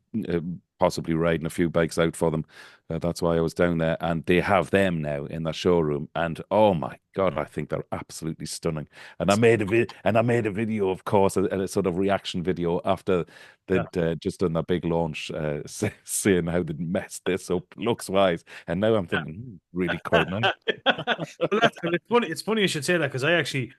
possibly riding a few bikes out for them. That's why I was down there, and they have them now in the showroom. And oh my God, I think they're absolutely stunning. And I made a video, of course, a sort of reaction video after Yeah. they'd just done that big launch, saying how they'd messed this up looks wise. And now I'm thinking, really quite nice. Well, it's funny. It's funny you should say that because I actually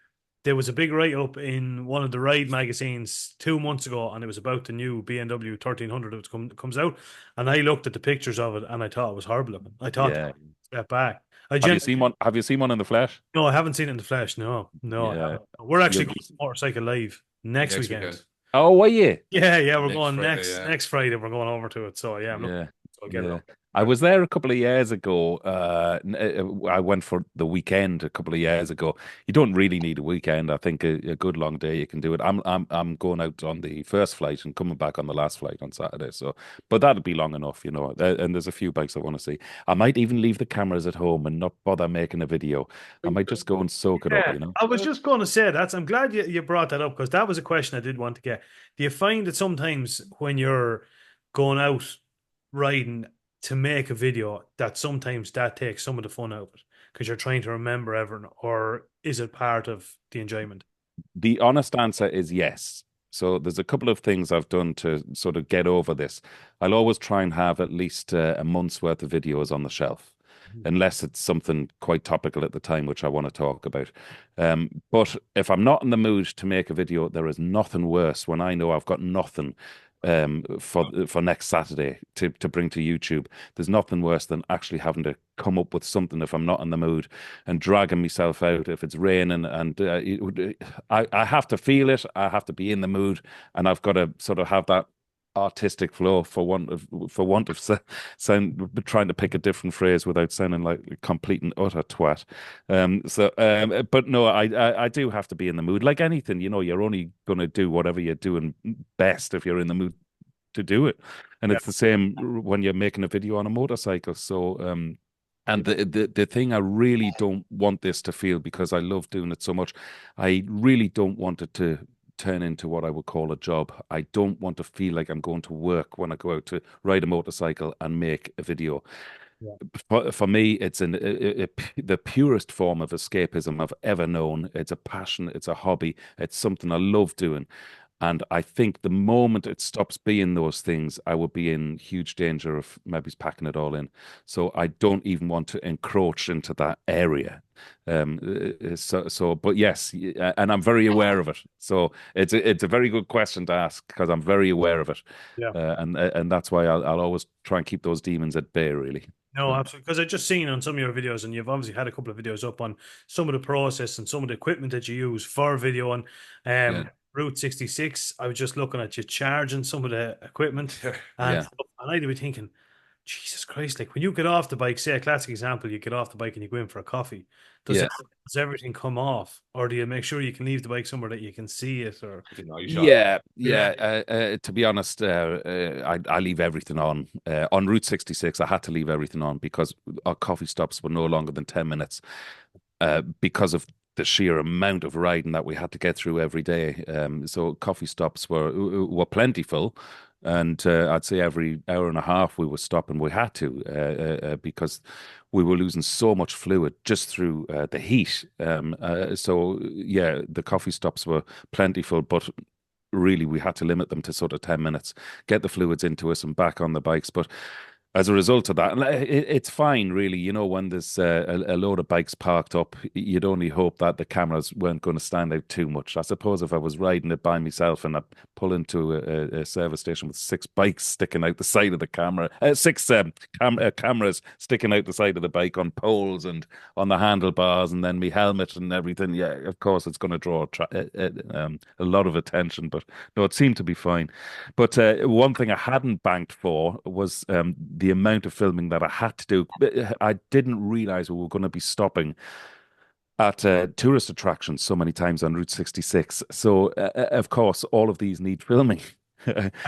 there was a big write-up in one of the ride magazines 2 months ago, and it was about the new BMW 1300 that comes out. And I looked at the pictures of it, and I thought it was horrible looking. I thought, Yeah. step back. I Have you genuinely, seen one? Have you seen one in the flesh? no, I haven't seen it in the flesh. No, no, I Yeah. haven't. We're actually You'll going be. to Motorcycle Live next next weekend. weekend, Oh, were you? Yeah, yeah, we're next going Friday. next Yeah, next Friday. We're going over to it. So yeah, I'm looking. Yeah. So I'll get it Yeah. up. I was there a couple of years ago. I went for the weekend a couple of years ago. You don't really need a weekend. I think a good long day you can do it. I'm going out on the first flight and coming back on the last flight on Saturday. So, but that'll be long enough, you know. And there's a few bikes I want to see. I might even leave the cameras at home and not bother making a video. I might just go and soak it up, Yeah, you know. I was just going to say that. I'm glad you brought that up because that was a question I did want to get. Do you find that sometimes when you're going out riding to make a video, that sometimes that takes some of the fun out of it because you're trying to remember everything, or is it part of the enjoyment? The honest answer is yes. So there's a couple of things I've done to sort of get over this. I'll always try and have at least a month's worth of videos on the shelf, Mhm. unless it's something quite topical at the time, which I want to talk about. But if I'm not in the mood to make a video, there is nothing worse when I know I've got nothing for next Saturday to bring to YouTube. There's nothing worse than actually having to come up with something if I'm not in the mood and dragging myself out if it's raining and I have to feel it. I have to be in the mood, and I've got to sort of have that artistic flow for want of sound, trying to pick a different phrase without sounding like a complete and utter twat. But no, I do have to be in the mood. Like anything, you know, you're only going to do whatever you're doing best if you're in the mood to do it. And Yeah, it's the same when you're making a video on a motorcycle. So, and the thing I really don't want this to feel, because I love doing it so much, I really don't want it to turn into what I would call a job. I don't want to feel like I'm going to work when I go out to ride a motorcycle and make a video. yeah, For me, it's the purest form of escapism I've ever known. It's a passion, it's a hobby, it's something I love doing. And I think the moment it stops being those things, I would be in huge danger of maybe packing it all in. So I don't even want to encroach into that area. But yes, and I'm very aware of it. So it's a very good question to ask because I'm very aware of it, yeah. and that's why I'll always try and keep those demons at bay, really. No, So, absolutely. Because I just seen on some of your videos, and you've obviously had a couple of videos up on some of the process and some of the equipment that you use for video on yeah, Route 66. I was just looking at you charging some of the equipment and yeah, stuff, and I'd be thinking, Jesus Christ, like when you get off the bike, say a classic example, you get off the bike and you go in for a coffee. Does yeah. it, does everything come off? Or do you make sure you can leave the bike somewhere that you can see it? Or I think no, you shot. Yeah, Yeah, yeah. To be honest, I leave everything on. On Route 66, I had to leave everything on because our coffee stops were no longer than 10 minutes because of the sheer amount of riding that we had to get through every day. So coffee stops were plentiful. And I'd say every hour and a half we were stopping. We had to because we were losing so much fluid just through the heat. So yeah, the coffee stops were plentiful, but really we had to limit them to sort of 10 minutes, get the fluids into us and back on the bikes. But as a result of that, and it's fine, really. You know, when there's a load of bikes parked up, you'd only hope that the cameras weren't going to stand out too much. I suppose if I was riding it by myself and I pull into a service station with six bikes sticking out the side of the camera, six cameras sticking out the side of the bike on poles and on the handlebars, and then me helmet and everything, yeah, of course it's going to draw a lot of attention. But no, it seemed to be fine. But one thing I hadn't banked for was the amount of filming that I had to do. I didn't realize we were going to be stopping at tourist attractions so many times on Route 66. So, of course, all of these need filming.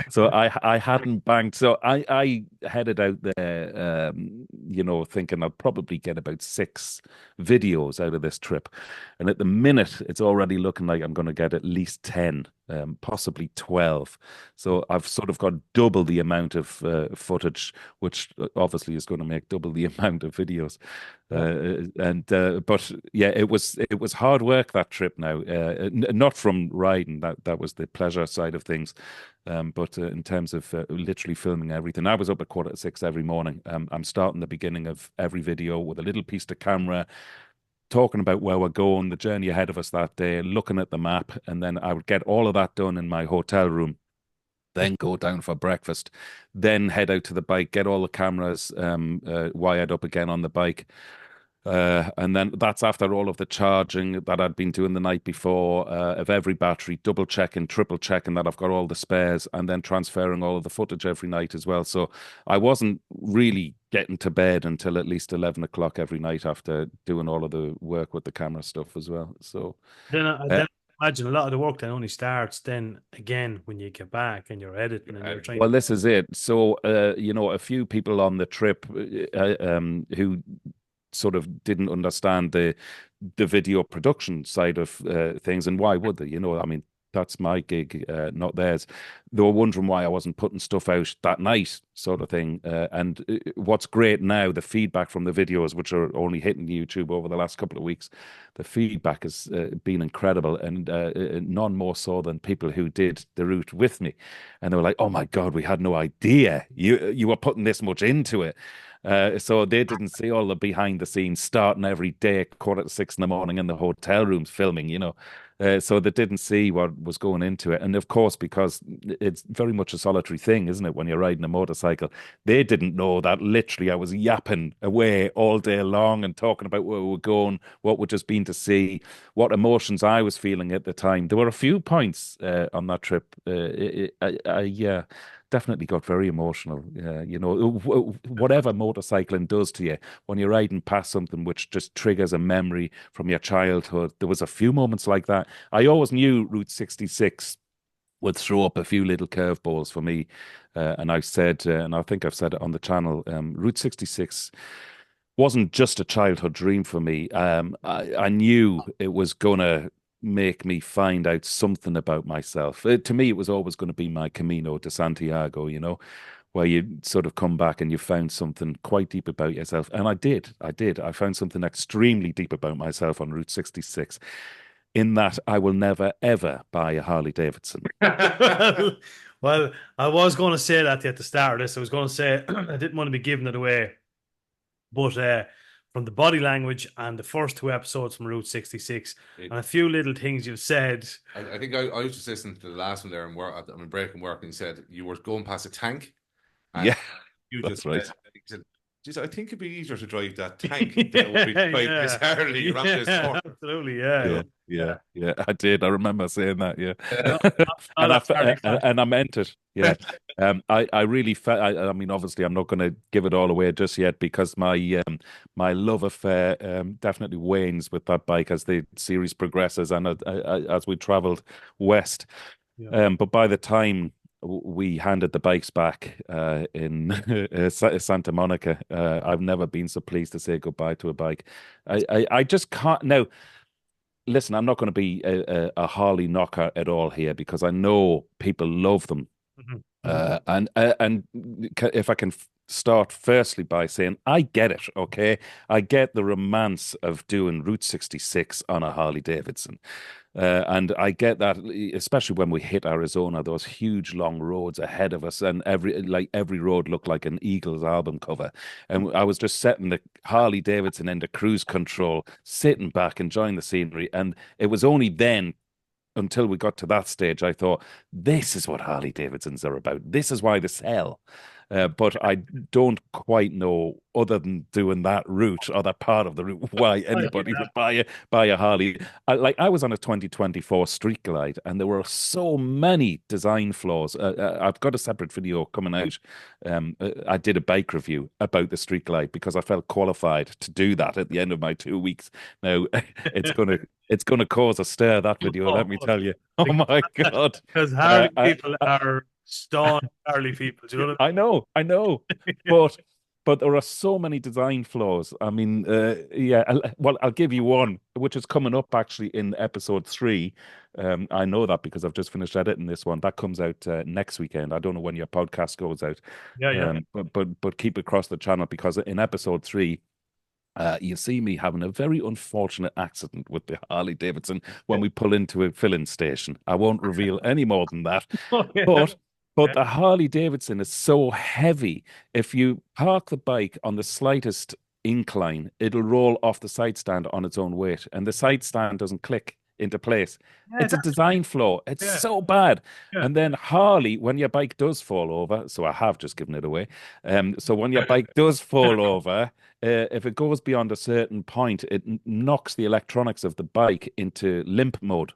So I hadn't banked. So I headed out there, you know, thinking I'll probably get about 6 videos out of this trip. And at the minute, it's already looking like I'm going to get at least 10, possibly 12. So I've sort of got double the amount of footage, which obviously is going to make double the amount of videos. yeah. But yeah, it was hard work that trip. Now, not from riding. That was the pleasure side of things. But in terms of literally filming everything, I was up at 5:45 every morning. I'm starting the beginning of every video with a little piece to camera, talking about where we're going, the journey ahead of us that day, looking at the map, and then I would get all of that done in my hotel room. Then go down for breakfast, then head out to the bike, get all the cameras wired up again on the bike. And then that's after all of the charging that I'd been doing the night before of every battery, double checking, triple checking that I've got all the spares, and then transferring all of the footage every night as well. So I wasn't really getting to bed until at least 11 o'clock every night after doing all of the work with the camera stuff as well. So, uh, Then I imagine a lot of the work then only starts then again when you get back and you're editing and you're trying. well, this is it. So, a few people on the trip who sort of didn't understand the video production side of things, and why would they? I mean, that's my gig, not theirs. They were wondering why I wasn't putting stuff out that night, sort of thing. And what's great now, the feedback from the videos, which are only hitting YouTube over the last couple of weeks, the feedback has been incredible, and none more so than people who did the route with me, and they were like, "Oh my God, we had no idea you were putting this much into it." So they didn't see all the behind the scenes starting every day at 6:15 in the morning in the hotel rooms filming. So they didn't see what was going into it. And of course, because it's very much a solitary thing, isn't it, when you're riding a motorcycle, they didn't know that literally I was yapping away all day long and talking about where we were going, what we'd just been to see, what emotions I was feeling at the time. There were a few points on that trip. Yeah, definitely got very emotional. Whatever motorcycling does to you when you're riding past something which just triggers a memory from your childhood. There was a few moments like that. I always knew Route 66 would throw up a few little curveballs for me. And I said, and I think I've said it on the channel, Route 66 wasn't just a childhood dream for me. I knew it was going to make me find out something about myself. To me, it was always going to be my Camino de Santiago, where you sort of come back and you found something quite deep about yourself. And I did. I found something extremely deep about myself on Route 66, in that I will never, ever buy a Harley Davidson. Well, I was going to say that at the start of this. I was going to say I didn't want to be giving it away, but from the body language and the first two episodes from Route 66 and a few little things you've said. I think I was just listening to the last one there and I'm in break and work, and you said you were going past a tank. And Yeah, you that's just right. said, "Geez, I think it'd be easier to drive that tank than it would be to drive this Harley around this corner." Absolutely, yeah. Yeah. I did. I remember saying that. Yeah, Not and I meant it. Yeah. I really felt. I mean, obviously, I'm not going to give it all away just yet, because my love affair definitely wanes with that bike as the series progresses and as we travelled west. Yeah. But by the time we handed the bikes back in Santa Monica, I've never been so pleased to say goodbye to a bike. I just can't now. Listen, I'm not going to be a Harley knocker at all here, because I know people love them. Mhm. And if I can start firstly by saying I get it, okay? I get the romance of doing Route 66 on a Harley Davidson. And I get that, especially when we hit Arizona, those huge long roads ahead of us, and every road looked like an Eagles album cover. And I was just setting the Harley Davidson into cruise control, sitting back, enjoying the scenery. And it was only then, until we got to that stage, I thought, this is what Harley Davidsons are about. This is why they sell. But I don't quite know, other than doing that route or that part of the route, why anybody would buy a Harley. I was on a 2024 Street Glide, and there were so many design flaws. I've got a separate video coming out. I did a bike review about the Street Glide because I felt qualified to do that at the end of my 2 weeks. Now it's gonna cause a stir, that video. Let me tell you. Oh my God! Because Harley people are staunch Harley people. Do you know what I know, but there are so many design flaws. I mean, yeah. Well, I'll give you one, which is coming up actually in episode 3. I know that because I've just finished editing this one. That comes out next weekend. I don't know when your podcast goes out. Yeah. But keep across the channel, because in episode 3. You see me having a very unfortunate accident with the Harley Davidson when we pull into a filling station. I won't reveal any more than that. But the Harley Davidson is so heavy. If you park the bike on the slightest incline, it'll roll off the side stand on its own weight, and the side stand doesn't click into place. Yeah, It's a that's design flaw. It's yeah, so bad. yeah. And then Harley, when your bike does fall over, so I have just given it away. So when your bike does fall over, if it goes beyond a certain point, it knocks the electronics of the bike into limp mode.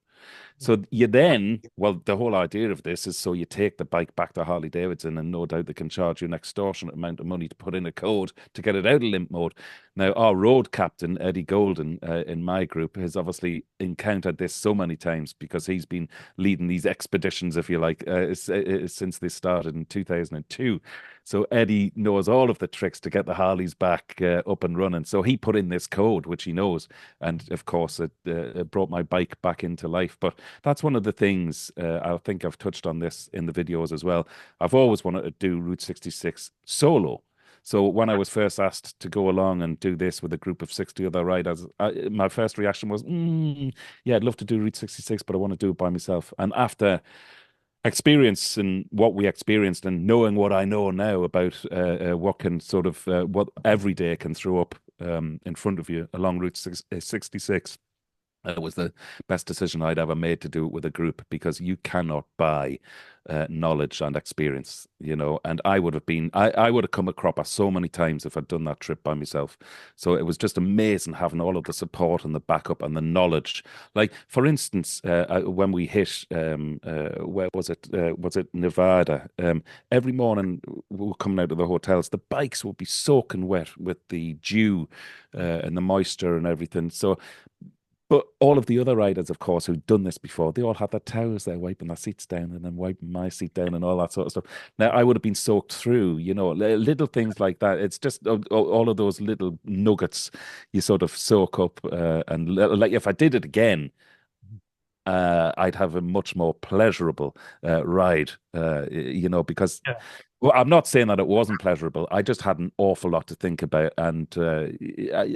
So you then, well, the whole idea of this is so you take the bike back to Harley Davidson, and no doubt they can charge you an extortionate amount of money to put in a code to get it out of limp mode. Now, our road captain, Eddie Golden, in my group, has obviously encountered this so many times because he's been leading these expeditions, if you like, since this started in 2002. So Eddie knows all of the tricks to get the Harleys back up and running. So he put in this code, which he knows. And of course, it brought my bike back into life. But that's one of the things, I think I've touched on this in the videos as well. I've always wanted to do Route 66 solo. So when I was first asked to go along and do this with a group of 60 other riders, my first reaction was, yeah, I'd love to do Route 66, but I want to do it by myself. And after experiencing what we experienced and knowing what I know now about what can sort of, what every day can throw up in front of you along Route 66, it was the best decision I'd ever made to do it with a group, because you cannot buy knowledge and experience, you know. And I would have come a cropper so many times if I'd done that trip by myself. So it was just amazing having all of the support and the backup and the knowledge. Like, for instance, when we hit, where was it? Was it Nevada? Every morning we were coming out of the hotels, the bikes would be soaking wet with the dew and the moisture and everything. So, but all of the other riders, of course, who'd done this before, they all had their towels there, wiping their seats down and then wiping my seat down and all that sort of stuff. Now, I would have been soaked through, you know, little things like that. It's just all of those little nuggets you sort of soak up. And like, if I did it again, I'd have a much more pleasurable ride, you know, because Yeah. well, I'm not saying that it wasn't pleasurable. I just had an awful lot to think about, and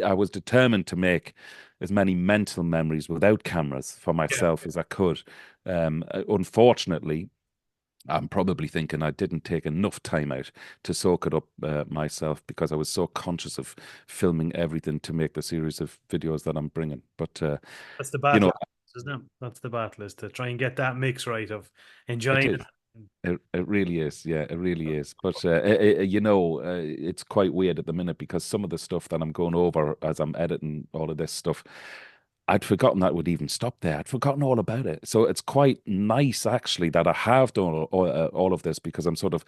I was determined to make as many mental memories without cameras for myself as I could. Unfortunately, I'm probably thinking I didn't take enough time out to soak it up myself, because I was so conscious of filming everything to make the series of videos that I'm bringing. But That's the you battle, know, isn't it? That's the battle, is to try and get that mix right of it enjoying is. it. It really is. Yeah, it really is. But you know, it's quite weird at the minute, because some of the stuff that I'm going over as I'm editing all of this stuff, I'd forgotten that would even stop there. I'd forgotten all about it. So it's quite nice, actually, that I have done all of this, because I'm sort of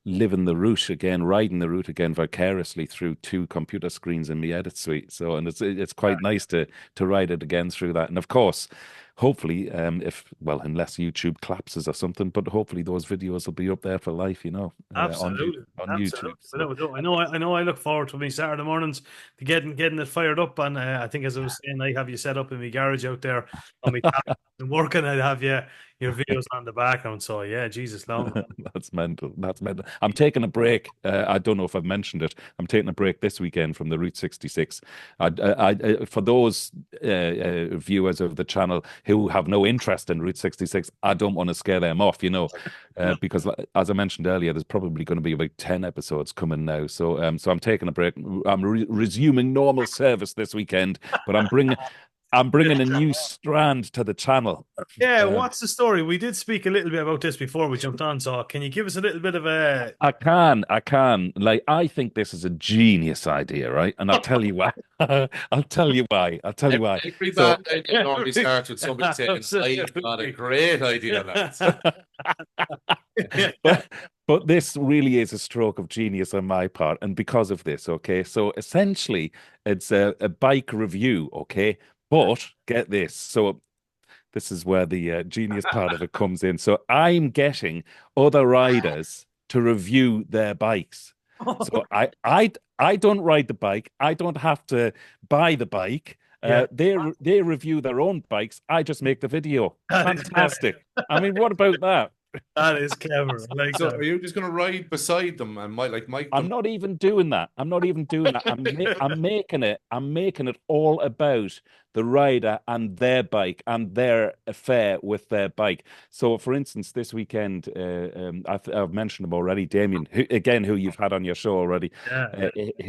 living the route again, riding the route again vicariously through two computer screens in the edit suite. So, and it's quite nice to ride it again through that. And of course, hopefully, if well, unless YouTube collapses or something, but hopefully those videos will be up there for life, you know, Absolutely, on absolutely. YouTube. So. I know. I look forward to me Saturday mornings to getting it fired up. And I think, as I was saying, I have you set up in my garage out there on my tablet and working. I'd have your videos on the background. So yeah, Jesus, long. That's mental. That's mental. I'm taking a break. I don't know if I've mentioned it. I'm taking a break this weekend from the Route 66. For those viewers of the channel who have no interest in Route 66, I don't want to scare them off, you know, because as I mentioned earlier, there's probably going to be about 10 episodes coming now. So, so I'm taking a break. I'm resuming normal service this weekend, but I'm bringing a new strand to the channel. Yeah, what's the story? We did speak a little bit about this before we jumped on. So can you give us a little bit of a? I can. Like, I think this is a genius idea, right? And I'll tell you why. I'll tell you why. I'll tell you why. Every So, bad idea normally starts with somebody saying, "I've got a great idea, lads." but this really is a stroke of genius on my part, and because of this, okay. So essentially, it's a bike review, okay. But get this. So this is where the genius part of it comes in. So I'm getting other riders to review their bikes. So I don't ride the bike. I don't have to buy the bike. Yeah. They review their own bikes. I just make the video. Fantastic. I mean, what about that? That is clever. I like So that. are you just going to ride beside them and Mike I'm them? not even doing that. I'm not even doing that. I'm making it. I'm making it all about the rider and their bike and their affair with their bike. So, for instance, this weekend, I've mentioned him already, Damien, who you've had on your show already. Yeah,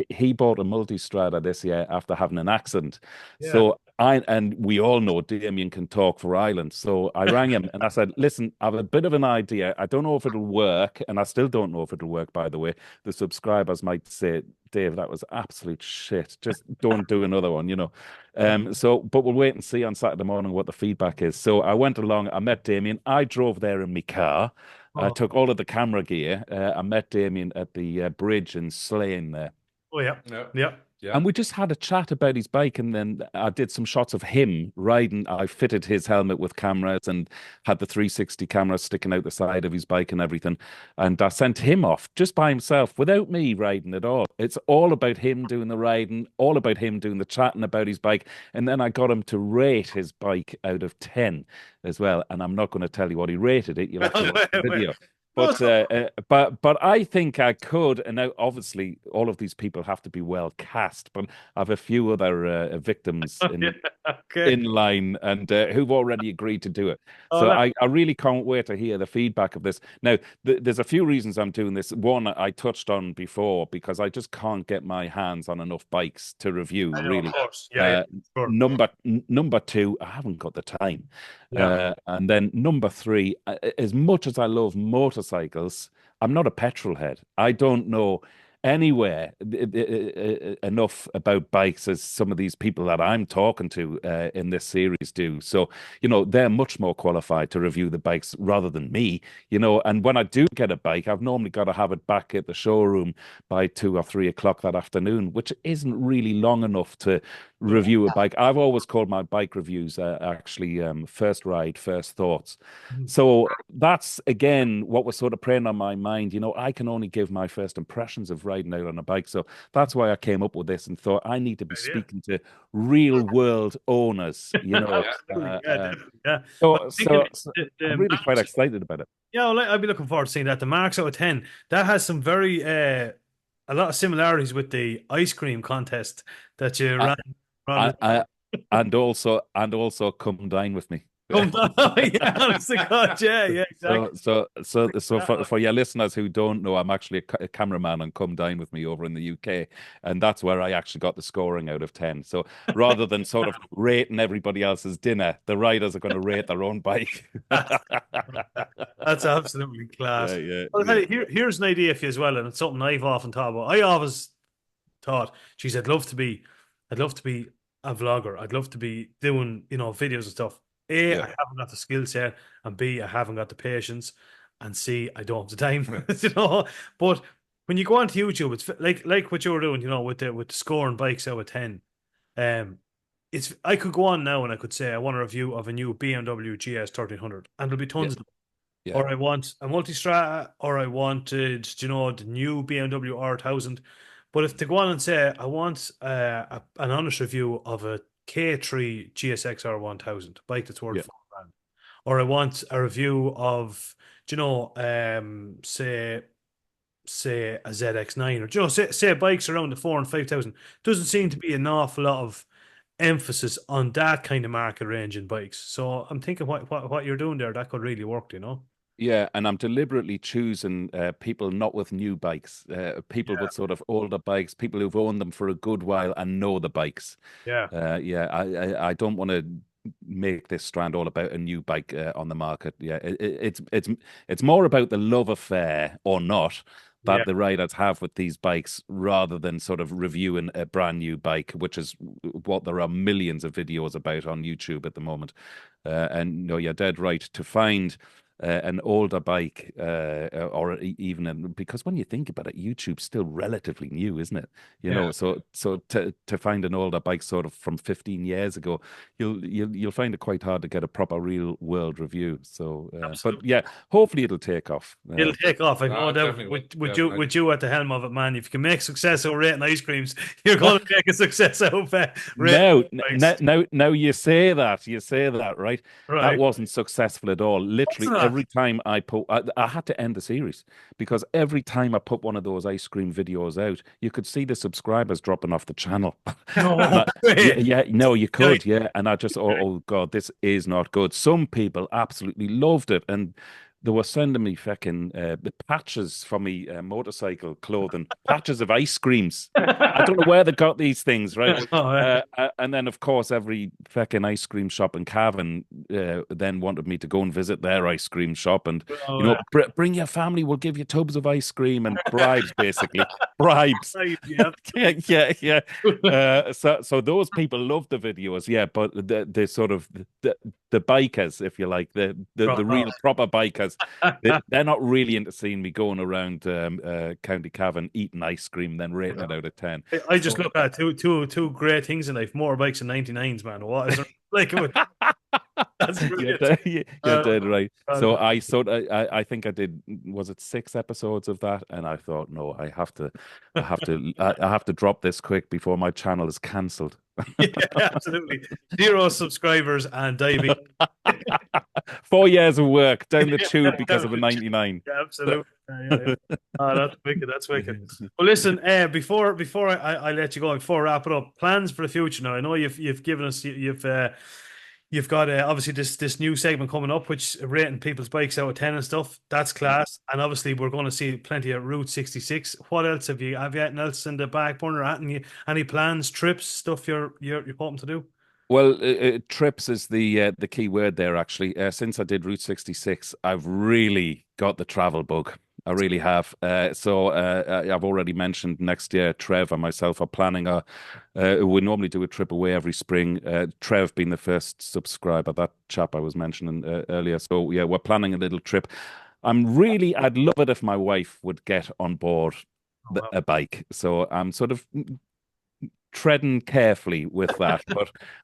He bought a multistrada this year after having an accident. yeah. So and we all know Damien can talk for Ireland. So I rang him and I said, listen, I have a bit of an idea. I don't know if it'll work. And I still don't know if it'll work, by the way. The subscribers might say, Dave, that was absolute shit. Just don't do another one, you know. But we'll wait and see on Saturday morning what the feedback is. So I went along, I met Damien. I drove there in my car. I Oh, took all of the camera gear. I met Damien at the bridge in Slane there. oh yeah, Yeah, yeah. yeah. And we just had a chat about his bike, and then I did some shots of him riding. I fitted his helmet with cameras and had the 360 camera sticking out the side of his bike and everything. And I sent him off just by himself without me riding at all. It's all about him doing the riding, all about him doing the chatting about his bike. And then I got him to rate his bike out of 10 as well. And I'm not going to tell you what he rated it. You'll have to watch the video. No, But I think I could, and now obviously all of these people have to be well cast. But I have a few other victims yeah, okay. in line and who've already agreed to do it. Oh, So I really can't wait to hear the feedback of this. Now, there's a few reasons I'm doing this. One, I touched on before because I just can't get my hands on enough bikes to review, I know, of really. course. Yeah, sure. Number two, I haven't got the time. Yeah. And then number three, as much as I love motorcycles, I'm not a petrol head. I don't know anywhere enough about bikes as some of these people that I'm talking to in this series do. So, you know, they're much more qualified to review the bikes rather than me, you know. And when I do get a bike, I've normally got to have it back at the showroom by 2 or 3 o'clock that afternoon, which isn't really long enough to review a bike. I've always called my bike reviews actually first ride, first thoughts. Mhm. So that's again what was sort of preying on my mind. You know, I can only give my first impressions of riding out on a bike. So that's why I came up with this and thought I need to be Idea. speaking to real world owners, you know. Absolutely. Yeah, definitely. Yeah. But So, I'm thinking I'm really quite excited about it. yeah, well, I'd be looking forward to seeing that. The Marks out of 10. That has some very a lot of similarities with the ice cream contest that you I, ran with. I, and also come dine with me. Come down. Yeah, honest to God. Yeah, yeah, So, exactly. so Yeah. for your listeners who don't know, I'm actually a cameraman on Come Dine With Me over in the UK, and that's where I actually got the scoring out of 10. So rather than sort of rating everybody else's dinner, the riders are going to rate their own bike. That's absolutely Yeah, class. yeah, Well, yeah. here's an idea for you as well, and it's something I've often thought about. I always thought, geez, I'd love to be a vlogger. I'd love to be doing, videos and stuff. A, I Yeah, haven't got the skill set, and B, I haven't got the patience, and C, I don't have the time. But when you go onto YouTube, it's like what you were doing, with the scoring bikes out of 10. Um, I could go on now and I could say I want a review of a new BMW GS 1300, and there'll be yeah, tons of them. yeah, Or I want a multistrada, or I wanted, the new BMW R1000. But if to go on and say I want an honest review of a K3 GSX R1000 bike that's worth yeah, 4 grand, or I want a review of, say a ZX9, or say bikes around the 4 and 5 thousand, doesn't seem to be an awful lot of emphasis on that kind of market range in bikes. So I'm thinking what you're doing there, that could really work. yeah. And I'm deliberately choosing people not with new bikes, people Yeah, with sort of older bikes, people who've owned them for a good while and know the bikes. yeah, Yeah, I don't want to make this strand all about a new bike on the market. Yeah, it's more about the love affair or not yeah. that the riders have with these bikes rather than sort of reviewing a brand new bike, which is what there are millions of videos about on YouTube at the moment. And no, you're dead right. To find an older bike, or even because when you think about it, YouTube's still relatively new, isn't it? You Yeah, know, so to find an older bike sort of from 15 years ago, you'll find it quite hard to get a proper real world review. So, but absolutely. yeah, hopefully it'll take off. It'll take off. I've no No, doubt definitely. with Yeah, you at the helm of it, man. If you can make success out of rating ice creams, you're going to make a success out of rating No, bikes. now you say that, right? That Right. wasn't successful at all. What's Literally, not? every time I had to end the series because every time I put one of those ice cream videos out, you could see the subscribers dropping off the channel. No Yeah, way. yeah, no, you Yeah. could, yeah. And I just, oh God, this is not good. Some people absolutely loved it, and they were sending me fucking the patches for me motorcycle clothing, patches of ice creams. I don't know where they got these things, right? Oh, And then, of course, every fucking ice cream shop in Cavan then wanted me to go and visit their ice cream shop, and oh, bring your family. We'll give you tubs of ice cream and bribes, basically bribes. yeah. Yeah, yeah, yeah. So those people love the videos, yeah, but the sort of the bikers, if you like, the real proper bikers, they're not really into seeing me going around County Cavan eating ice cream, then rating it out of 10. I just So, look at two great things in life: motorbikes and 99s, man. What is there like? That's you're brilliant. dead, you're dead right. Uh, So I think I did, was it 6 episodes of that? And I thought, no, I have to drop this quick before my channel is cancelled. yeah, absolutely. 0 subscribers and diabetes. 4 years of work down the tube because of a 99. Yeah, absolutely. Oh, that's wicked. That's wicked. Well, listen, before I let you go, before I wrap it up, plans for the future. Now, I know you've given us you've got obviously this new segment coming up, which rating people's bikes out of 10 and stuff. That's class. And obviously, we're going to see plenty of Route 66. What else have you anything else in the back burner? Any plans, trips, stuff you're hoping to do? Well, trips is the key word there, actually. Since I did Route 66, I've really got the travel bug. I really have. I've already mentioned next year, Trev and myself are planning we normally do a trip away every spring. Trev being the first subscriber, that chap I was mentioning earlier. So yeah, we're planning a little trip. I'd love it if my wife would get on board Oh, wow. a bike. So I'm sort of treading carefully with that,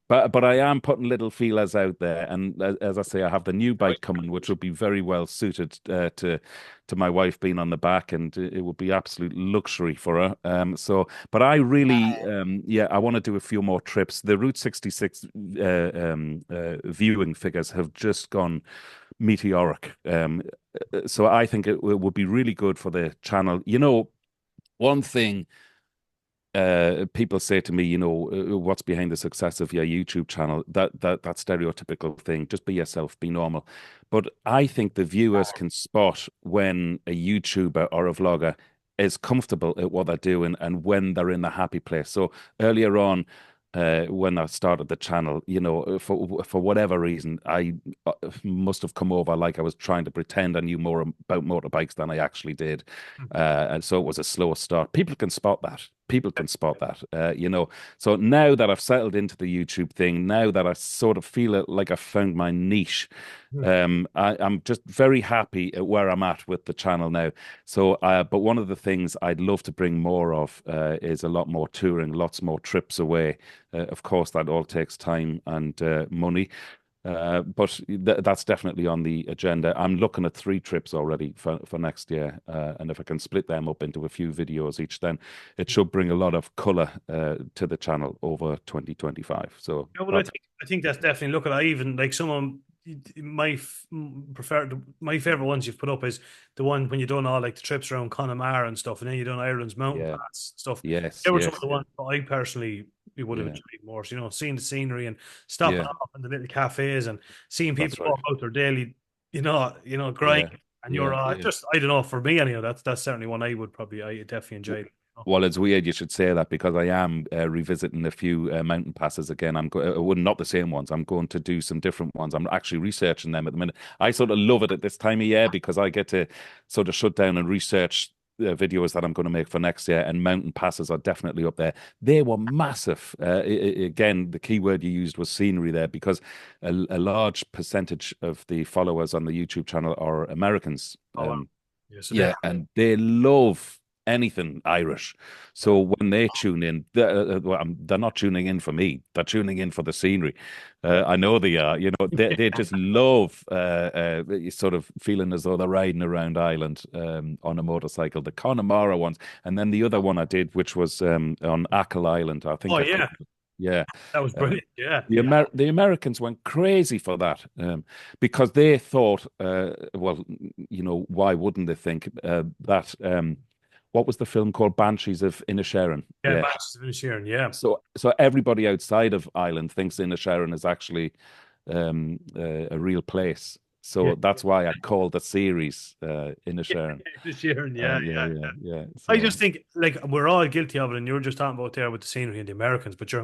but I am putting little feelers out there, and as I say, I have the new bike coming, which will be very well suited to my wife being on the back, and it will be absolute luxury for her. But I really, I want to do a few more trips. The Route 66 viewing figures have just gone meteoric. So I think it would be really good for the channel. One thing people say to me, what's behind the success of your YouTube channel? That stereotypical thing. Just be yourself, be normal. But I think the viewers can spot when a YouTuber or a vlogger is comfortable at what they're doing and when they're in the happy place. So earlier on, when I started the channel, for whatever reason, I must have come over like I was trying to pretend I knew more about motorbikes than I actually did, and so it was a slow start. People can spot that. People can spot that, So now that I've settled into the YouTube thing, now that I sort of feel it like I found my niche, I'm just very happy at where I'm at with the channel now. So, but one of the things I'd love to bring more of is a lot more touring, lots more trips away. Of course, that all takes time and money. But that's definitely on the agenda. I'm looking at 3 trips already for next year. And if I can split them up into a few videos each, then it should bring a lot of colour to the channel over 2025. So Well, I think that's definitely look at that. Even like someone my favorite ones you've put up is the one when you done all like the trips around Connemara and stuff, and then you done Ireland's mountain yeah, pass stuff. yes, They were some yes, of the yeah, ones that I personally would have yeah, enjoyed more. So, seeing the scenery and stopping yeah. off in the little cafes and seeing people That's right. go about their daily, grind. Yeah, And you're yeah, yeah. just I don't know, for me anyhow, that's certainly one I definitely enjoyed. Well, it's weird you should say that because I am revisiting a few mountain passes again. Well, not the same ones. I'm going to do some different ones. I'm actually researching them at the minute. I sort of love it at this time of year because I get to sort of shut down and research videos that I'm going to make for next year, and mountain passes are definitely up there. They were massive. Again, the key word you used was scenery there because a large percentage of the followers on the YouTube channel are Americans. Oh, wow. Yeah, so Yeah, and they love anything Irish. So when they tune in, they're not tuning in for me. They're tuning in for the scenery. I know they are. They just love sort of feeling as though they're riding around Ireland on a motorcycle. The Connemara ones, and then the other one I did, which was on Achill Island. I think. Oh, yeah. Yeah. That was Uh, brilliant. Yeah, the yeah, The Americans went crazy for that because they thought, well, why wouldn't they think that what was the film called? Banshees of Inisherin. yeah. Yeah. Banshees of Inisherin. Yeah, So everybody outside of Ireland thinks Inisherin is actually a real place. yeah. So that's why I called the series Inisherin. Inisherin. Yeah, Yeah, yeah. yeah, yeah. I just So think like we're all guilty of it, and you're just talking about there with the scenery and the Americans. But you're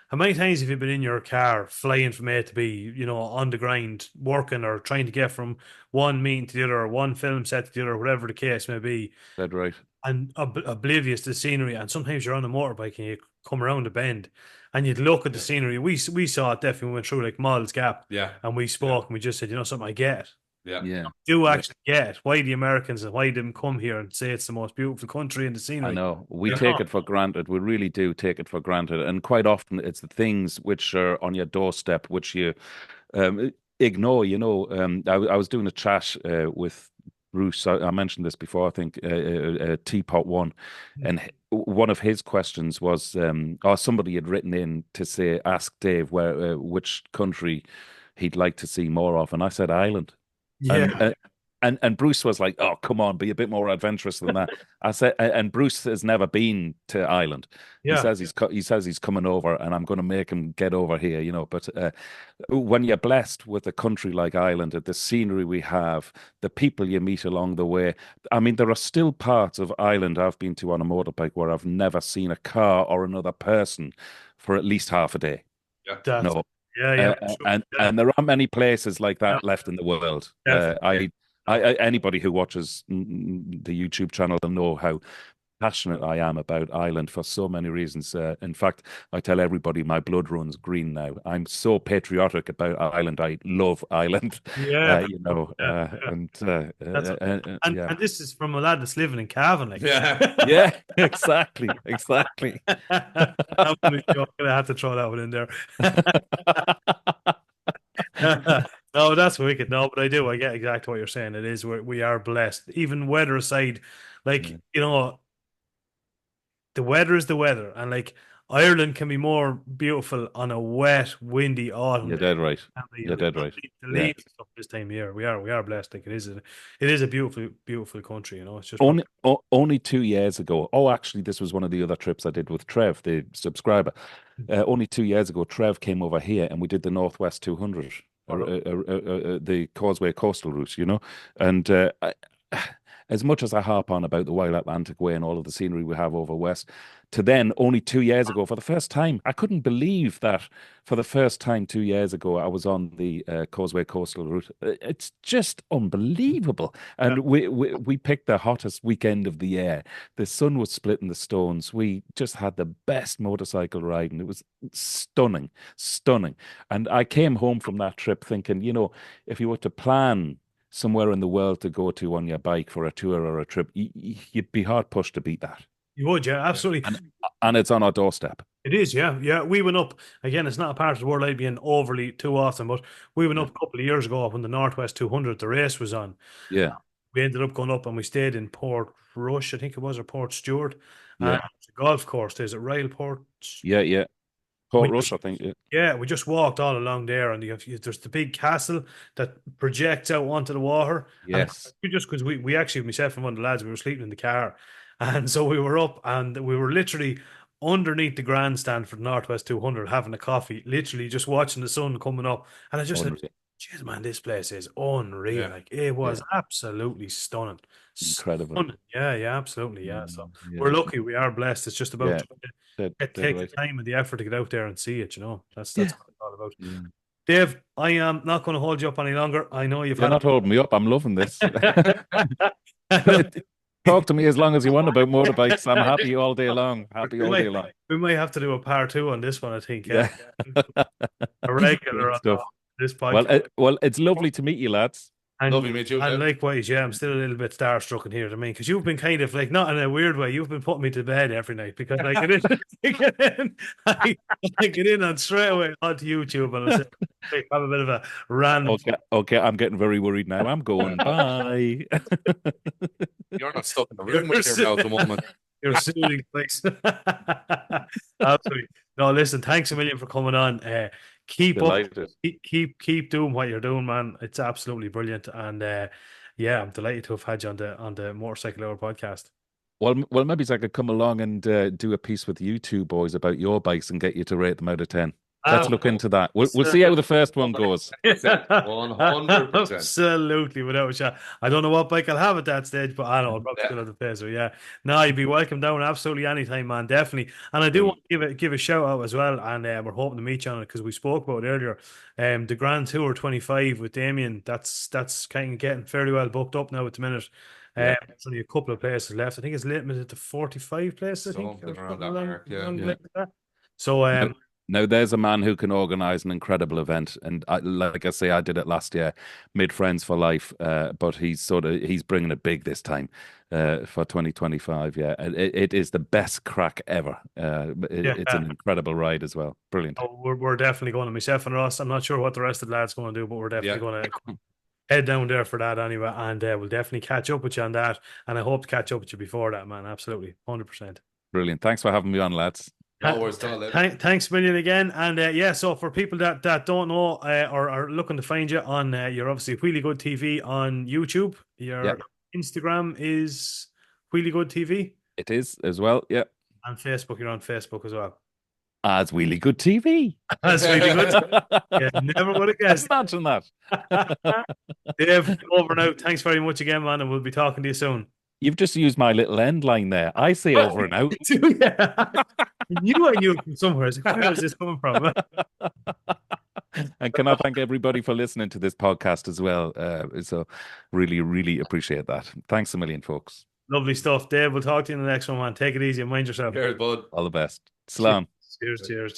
how many times have you been in your car flying from A to B, on the grind, working or trying to get from one meeting to the other, or one film set to the other, whatever the case may be, that's right. and oblivious to the scenery. And sometimes you're on a motorbike and you come around a bend and you'd look at the scenery. We saw it definitely when we went through like Moll's Gap Yeah. and we spoke and we just said, something I get. Yeah. Yeah, Do yeah. actually get why the Americans and why them come here and say it's the most beautiful country in the I scenery. know we You take know? it for granted. We really do take it for granted, and quite often it's the things which are on your doorstep which you ignore. I was doing a chat with Bruce. I mentioned this before. I think Teapot One, and one of his questions was, or somebody had written in to say, ask Dave which country he'd like to see more of, and I said Ireland. And Yeah, and Bruce was like, "Oh, come on, be a bit more adventurous than that." I said, and Bruce has never been to Ireland. yeah. He says he's coming over, and I'm going to make him get over here. But when you're blessed with a country like Ireland, the scenery we have, the people you meet along the way. I mean, there are still parts of Ireland I've been to on a motorbike where I've never seen a car or another person for at least half a day. Yeah. That's No, yeah, yeah, for sure. Yeah, and there aren't many places like yeah, that left in the world. definitely. Anybody who watches the YouTube channel will know how passionate I am about Ireland for so many reasons. In fact, I tell everybody my blood runs green now. I'm so patriotic about Ireland. I love Ireland, Yeah, yeah, yeah. and That's yeah, and this is from a lad that's living in Cavan, like. Yeah. yeah, exactly, exactly. I'm gonna have to throw that one in there. No, that's wicked. No, but I do. I get exactly what you're saying. It is we are blessed. Even weather aside, like Yeah, the weather is the weather, and like Ireland can be more beautiful on a wet, windy autumn you're day. dead right. And You're dead right. the Yeah. leaves and stuff this time of year. We are blessed. Like it is a beautiful, beautiful country. It's just Only 2 years ago. Oh, actually, this was one of the other trips I did with Trev, the subscriber. Only 2 years ago, Trev came over here and we did the Northwest 200, the Causeway Coastal Route, And as much as I harp on about the Wild Atlantic Way and all of the scenery we have over west, to then only 2 years ago, for the first time, I couldn't believe that for the first time 2 years ago, I was on the Causeway Coastal Route. It's just unbelievable. yeah. And we picked the hottest weekend of the year. The sun was splitting the stones. We just had the best motorcycle riding. It was stunning, stunning. And I came home from that trip thinking, if you were to plan somewhere in the world to go to on your bike for a tour or a trip, you'd be hard pushed to beat that. You would, yeah, absolutely. And it's on our doorstep. It is, yeah, yeah. We went up again. It's not a part of the world I'd be in overly too often, but we went Yeah. up a couple of years ago when the Northwest 200, the race was on. Yeah. We ended up going up and we stayed in Port Rush, I think it was, or Port Stewart. And Yeah. the golf course, there's a Railport. Yeah. Yeah. We Port just, Rush, I think. Yeah. yeah, we just walked all along there, and there's the big castle that projects out onto the water. And Yes. just because we actually, myself and one of the lads, we were sleeping in the car, and so we were up, and we were literally underneath the grandstand for the Northwest 200 having a coffee, literally just watching the sun coming up. And I just said, Unreal. "Jeez, man, this place is unreal. Yeah. Like it was Yeah. absolutely stunning, Incredible. stunning. Yeah, yeah, absolutely, yeah. So we're Yeah. lucky. We are blessed. It's just about Yeah. trying to Dead take the right. time and the effort to get out there and see it. That's Yeah. what it's all about. Yeah. Dave, I am not going to hold you up any longer. I know you've You're had. not holding me up. I'm loving this. I know. Talk to me as long as you want about motorbikes. I'm happy all day long. Happy all day long. We might have to do a part two on this one, I think. Yeah. A regular Great on stuff. this Well, podcast. it's lovely to meet you, lads. Lovely to meet you, And Kev. likewise, yeah, I'm still a little bit starstruck in here to me because you've been kind of like, not in a weird way, you've been putting me to bed every night because I get in, I get in and straight away onto YouTube and I say, hey, have a bit of a random. Okay, I'm getting very worried now. I'm going. Bye. You're not stuck in the room with him now at the moment. You're a soothing place. Absolutely. No, listen, thanks a million for coming on. Keep up, Delighted. keep doing what you're doing, man. It's absolutely brilliant. And yeah, I'm delighted to have had you on the Motorcycle Hour podcast. Well, maybe I could come along and do a piece with you two boys about your bikes and get you to rate them out of 10. Let's look into that. We'll see how the first one goes. 100%. Absolutely, without a shot. I don't know what bike I'll have at that stage, but I know I'll probably still have the Pacer. Yeah, no, you'd be welcome down absolutely anytime, man. Definitely. And I do want to give a shout out as well. And we're hoping to meet you on it because we spoke about it earlier. The Grand Tour 25 with Damien. That's kind of getting fairly well booked up now at the minute. Yeah. There's only a couple of places left. I think it's limited to 45 places. I think Something around that mark, yeah. like that. So Now there's a man who can organise an incredible event, and like I say, I did it last year, made friends for life. But he's bringing it big this time for 2025. Yeah, it is the best crack ever. It's an incredible ride as well. Brilliant. Oh, we're definitely going to, myself and Ross. I'm not sure what the rest of the lads going to do, but we're definitely going to head down there for that anyway. And we'll definitely catch up with you on that. And I hope to catch up with you before that, man. Absolutely, 100%. Brilliant. Thanks for having me on, lads. No worries, thanks a million again. And yeah, so for people that don't know or are looking to find you on, you're obviously Wheelie Good TV on YouTube. Your Instagram is Wheelie Good TV. It is as well, yeah. And Facebook, you're on Facebook as well. As Wheelie Good TV. As Wheelie Good. Yeah, never would have guessed. Imagine that. Dave, over and out. Thanks very much again, man, and we'll be talking to you soon. You've just used my little end line there. I say over and out. I knew it from somewhere. Where is this coming from? And can I thank everybody for listening to this podcast as well? So really, really appreciate that. Thanks a million, folks. Lovely stuff. Dave, we'll talk to you in the next one, man. Take it easy and mind yourself. Cheers, bud. All the best. Salam. Cheers.